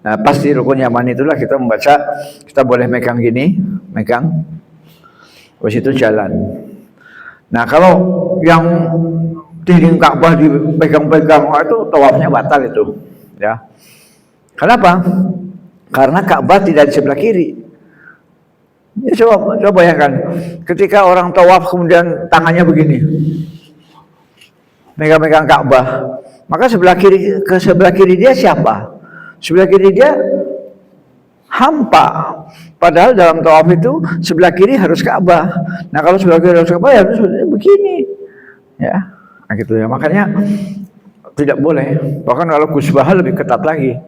Nah, pas di rukun Yamani itulah kita membaca, kita boleh megang gini, habis itu jalan. Nah, kalau yang dinding Ka'bah dipegang-pegang, itu tawafnya batal itu, ya. Kenapa? Karena Ka'bah tidak di sebelah kiri. Ya, coba bayangkan, ketika orang tawaf kemudian tangannya begini, megang-megang Ka'bah, maka sebelah kiri dia siapa? Sebelah kiri dia hampa. Padahal dalam tawaf itu sebelah kiri harus Ka'bah. Nah kalau sebelah kiri harus Ka'bah ya harus begini, ya. Nah, gitu ya. Makanya tidak boleh. Bahkan kalau kusbah lebih ketat lagi.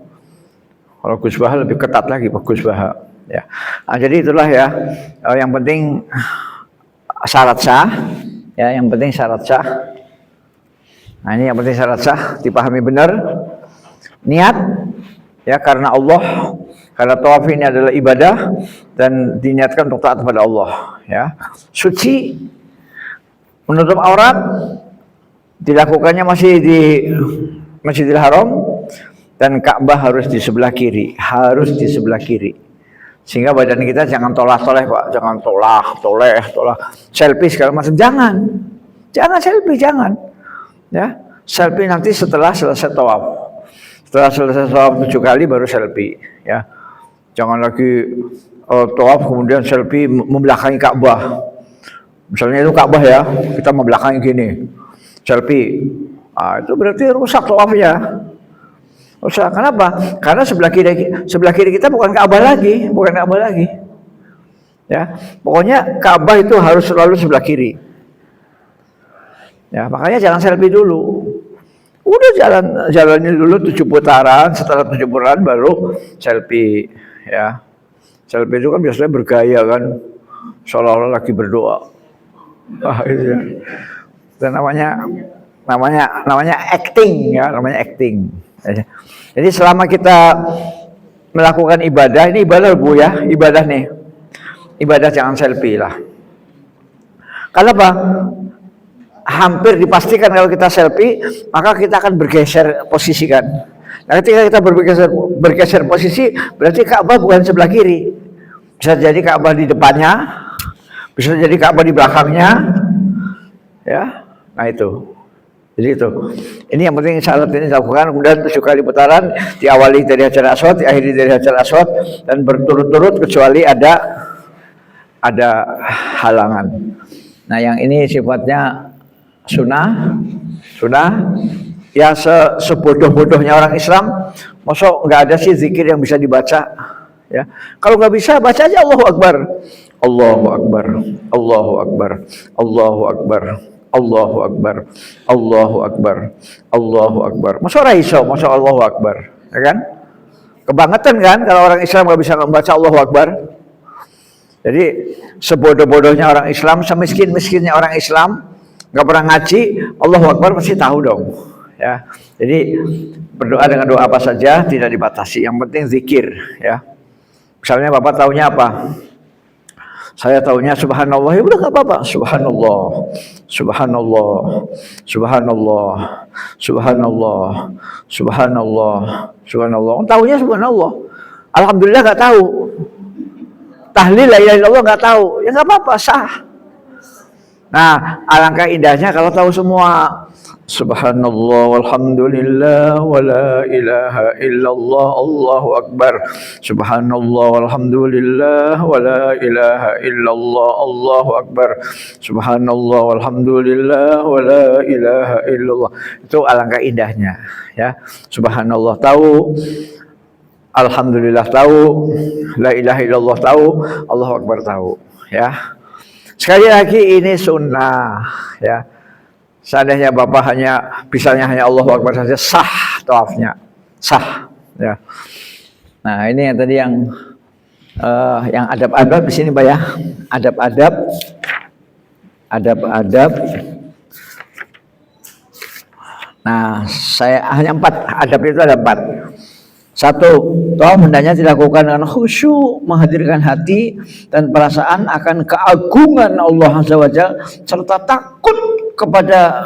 Kalau kusbah lebih ketat lagi, kusbah. Ya. Nah, jadi itulah ya. Yang penting syarat sah. Ya, yang penting syarat sah. Nah, ini yang penting syarat sah, dipahami benar. Niat ya karena Allah. Karena tawaf ini adalah ibadah dan diniatkan untuk taat kepada Allah, ya. Suci, menutup aurat dilakukannya masih di Masjidil Haram dan Ka'bah harus di sebelah kiri, Sehingga badan kita jangan tolah-toleh, Pak, jangan toleh. Selfie segala macam, jangan selfie, jangan. Ya, selfie nanti setelah selesai tawaf. Setelah selesai tawaf 7 kali baru selfie, ya. Jangan lagi tawaf kemudian selfie membelakangi Ka'bah. Misalnya itu Ka'bah ya, kita membelakangi gini, selfie. Ah, itu berarti rusak tawafnya. Rusak. Kenapa? Karena sebelah kiri kita bukan Ka'bah lagi. Ya, pokoknya Ka'bah itu harus selalu sebelah kiri. Ya, makanya jangan selfie dulu. Udah jalanin dulu 7 putaran, setelah 7 putaran baru selfie, ya. Selfie itu kan biasanya bergaya kan, seolah-olah lagi berdoa. Itu ya. Dan namanya acting, ya, namanya acting. Jadi selama kita melakukan ibadah, ini ibadah Bu ya, ibadah nih. Ibadah jangan selfie lah. Kenapa? Hampir dipastikan kalau kita selfie, maka kita akan bergeser posisi kan. Nah, ketika kita bergeser posisi, berarti Ka'bah bukan sebelah kiri. Bisa jadi Ka'bah di depannya, bisa jadi Ka'bah di belakangnya, ya. Nah itu. Jadi itu. Ini yang penting syarat ini dilakukan, kemudian 7 kali putaran, diawali dari Hajar Aswad, diakhiri dari Hajar Aswad, dan berturut-turut kecuali ada halangan. Nah, yang ini sifatnya sunnah ya, sebodoh-bodohnya orang Islam, masa nggak ada sih zikir yang bisa dibaca, ya. Kalau nggak bisa, baca aja Allahu Akbar, Allahu Akbar, Allahu Akbar, Allahu Akbar, Allahu Akbar, Allahu Akbar, Allahu Akbar. Masa raiso, masa Allahu Akbar, ya kan? Kebangetan kan kalau orang Islam nggak bisa membaca Allahu Akbar. Jadi sebodoh-bodohnya orang Islam, semiskin-miskinnya orang Islam, nggak pernah ngaji, Allahu Akbar pasti tahu dong, ya. Jadi berdoa dengan doa apa saja tidak dibatasi, yang penting zikir, ya. Misalnya Bapak tahunya apa? Saya tahunya subhanallah, ya udah nggak apa-apa, subhanallah, subhanallah, subhanallah, subhanallah, subhanallah, subhanallah. Tahunya subhanallah, alhamdulillah nggak tahu, tahlil la ilaha illallah nggak tahu, ya nggak apa-apa, sah. Nah, alangkah indahnya kalau tahu semua. Subhanallah walhamdulillah wa la ilaha illallah, Allahu Akbar. Subhanallah walhamdulillah wa la ilaha illallah, Allahu Akbar. Subhanallah walhamdulillah wa la ilaha illallah. Itu alangkah indahnya, ya. Subhanallah tahu, alhamdulillah tahu, la ilaha illallah tahu, Allahu Akbar tahu, ya. Sekali lagi ini sunnah, ya. Seandainya Bapak misalnya hanya Allahu Akbar saja, sah tawafnya, sah, ya. Nah, ini yang tadi yang adab-adab di sini, Pak, ya. Adab-adab. Nah, saya hanya 4, adab itu ada 4. 1, tawaf hendaknya dilakukan dengan khusyuk, menghadirkan hati dan perasaan akan keagungan Allah Azza wa Jalla serta takut kepada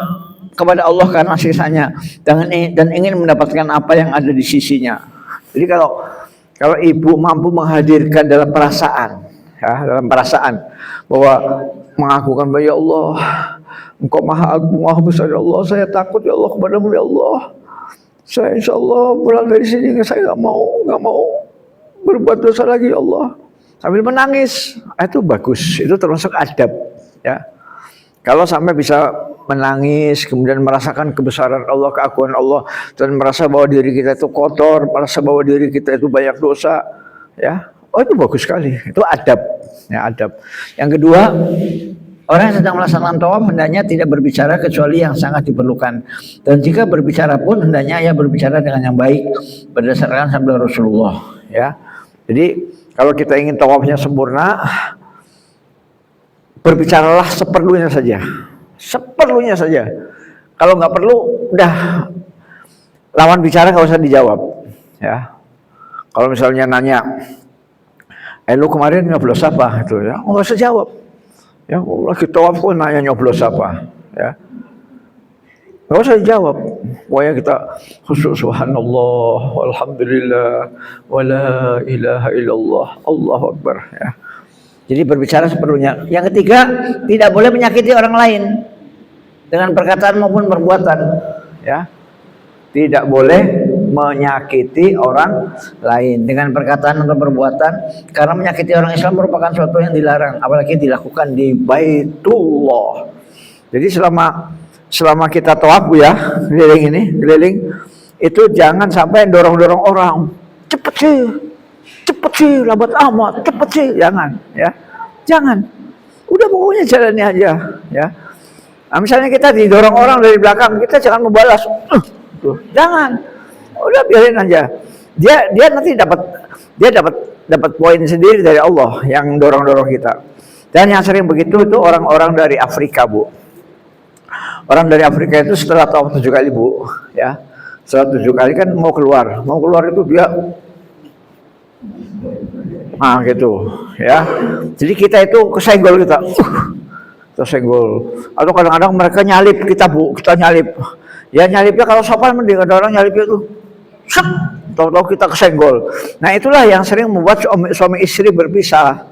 Allah karena siksanya dan ingin mendapatkan apa yang ada di sisinya. Jadi kalau ibu mampu menghadirkan dalam perasaan, ya, dalam perasaan bahwa mengagungkan bahwa ya Allah, Engkau Maha Agung, Maha Besar ya Allah, saya takut ya Allah kepadamu ya Allah. Saya insya Allah pulang dari sini, saya nggak mau berbuat dosa lagi ya Allah. sambil menangis. Itu bagus, itu termasuk adab, ya. Kalau sampai bisa menangis, kemudian merasakan kebesaran Allah, keagungan Allah, dan merasa bahwa diri kita itu kotor, merasa bahwa diri kita itu banyak dosa, ya, oh itu bagus sekali, itu adab, ya adab. Yang kedua, orang yang sedang melaksanakan tawaf hendaknya tidak berbicara kecuali yang sangat diperlukan, dan jika berbicara pun hendaknya ia berbicara dengan yang baik berdasarkan sabda Rasulullah, ya. Jadi kalau kita ingin tawafnya sempurna, berbicaralah seperlunya saja. Seperlunya saja. Kalau nggak perlu, udah lawan bicara nggak usah dijawab. Ya. Kalau misalnya nanya, lu kemarin nyoblos apa? Itu ya, nggak usah jawab. Ya, lagi tawaf kok nanya nyoblos apa? Ya. Nggak usah dijawab. Pokoknya kita khusyuk subhanallah, walhamdulillah, wala ilaha illallah, Allahu Akbar. Ya. Jadi berbicara seperlunya. Yang ketiga, tidak boleh menyakiti orang lain dengan perkataan maupun perbuatan. Ya, tidak boleh menyakiti orang lain dengan perkataan atau perbuatan, karena menyakiti orang Islam merupakan suatu yang dilarang, apalagi dilakukan di Baitullah. Jadi selama kita tawaf ya, keliling itu jangan sampai dorong-dorong orang. Cepet sih, lambat amat, cepet sih, jangan, ya, jangan. Udah pokoknya jalani aja, ya. Nah, misalnya kita didorong orang dari belakang, kita jangan membalas, jangan. Udah biarin aja. Dia nanti dapat poin sendiri dari Allah yang dorong-dorong kita. Dan yang sering begitu itu orang-orang dari Afrika, Bu. Orang dari Afrika itu setelah tawaf 7 kali, Bu, ya. Setelah 7 kali kan mau keluar itu dia gitu, ya. Jadi kita itu kesenggol tersenggol. Atau kadang-kadang mereka nyalip kita, Bu, kita nyalip. Ya nyalipnya kalau sopan mending, ada orang nyalipnya tuh, tahu-tahu kita kesenggol. Nah itulah yang sering membuat suami istri berpisah,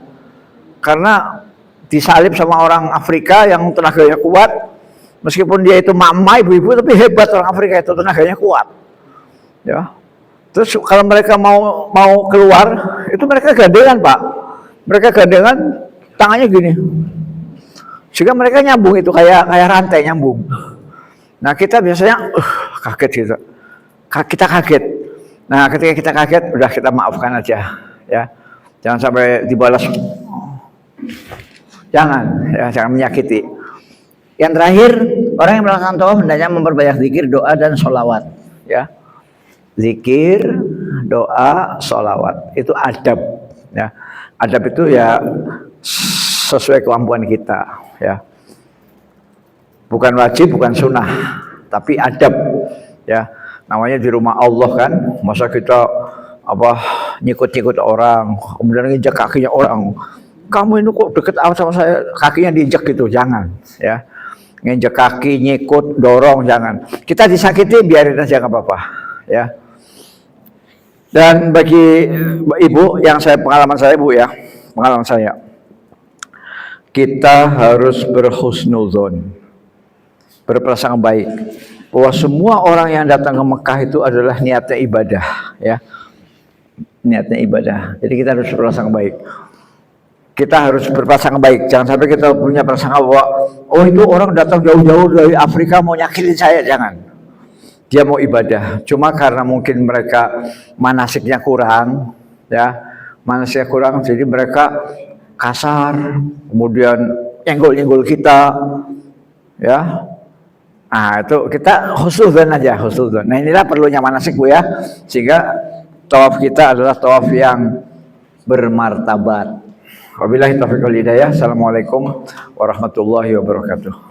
karena disalip sama orang Afrika yang tenaganya kuat. Meskipun dia itu mama ibu-ibu, tapi hebat orang Afrika itu, tenaganya kuat, ya. Terus kalau mereka mau keluar, itu mereka gandengan, Pak. Mereka gandengan, tangannya gini. Sehingga mereka nyambung itu kayak rantai nyambung. Nah, kita biasanya kaget gitu. Kita kaget. Nah, ketika kita kaget, udah kita maafkan aja, ya. Jangan sampai dibalas. Jangan menyakiti. Yang terakhir, orang yang melakukan tawaf hendaknya memperbanyak zikir, doa dan sholawat, ya. Zikir, doa, sholawat, itu adab, ya. Adab itu ya sesuai kemampuan kita, ya. Bukan wajib, bukan sunnah, tapi adab, ya. Namanya di rumah Allah kan, masa kita nyikut-nyikut orang, kemudian nginjak kakinya orang. Kamu ini kok deket sama saya, kakinya diinjak gitu, jangan, ya. Nginjak kaki, nyikut, dorong, jangan. Kita disakiti, biarin aja, nggak apa-apa, ya. Dan bagi ibu yang pengalaman saya, Bu, ya, pengalaman saya, kita harus berhusnuzon, berprasangka baik, bahwa semua orang yang datang ke Mekah itu adalah niatnya ibadah, ya, niatnya ibadah. Jadi kita harus berprasangka baik. Kita harus berprasangka baik. Jangan sampai kita punya prasangka bahwa oh itu orang datang jauh-jauh dari Afrika mau nyakitin saya, jangan. Dia mau ibadah, cuma karena mungkin mereka manasiknya kurang, ya, manasiknya kurang, jadi mereka kasar, kemudian nyenggol-nyenggol kita, ya. Nah itu kita husnudzon aja, husnudzon. Nah inilah perlunya manasik, Bu, ya, sehingga tawaf kita adalah tawaf yang bermartabat. Wabillahi taufiq wal hidayah. Assalamualaikum warahmatullahi wabarakatuh.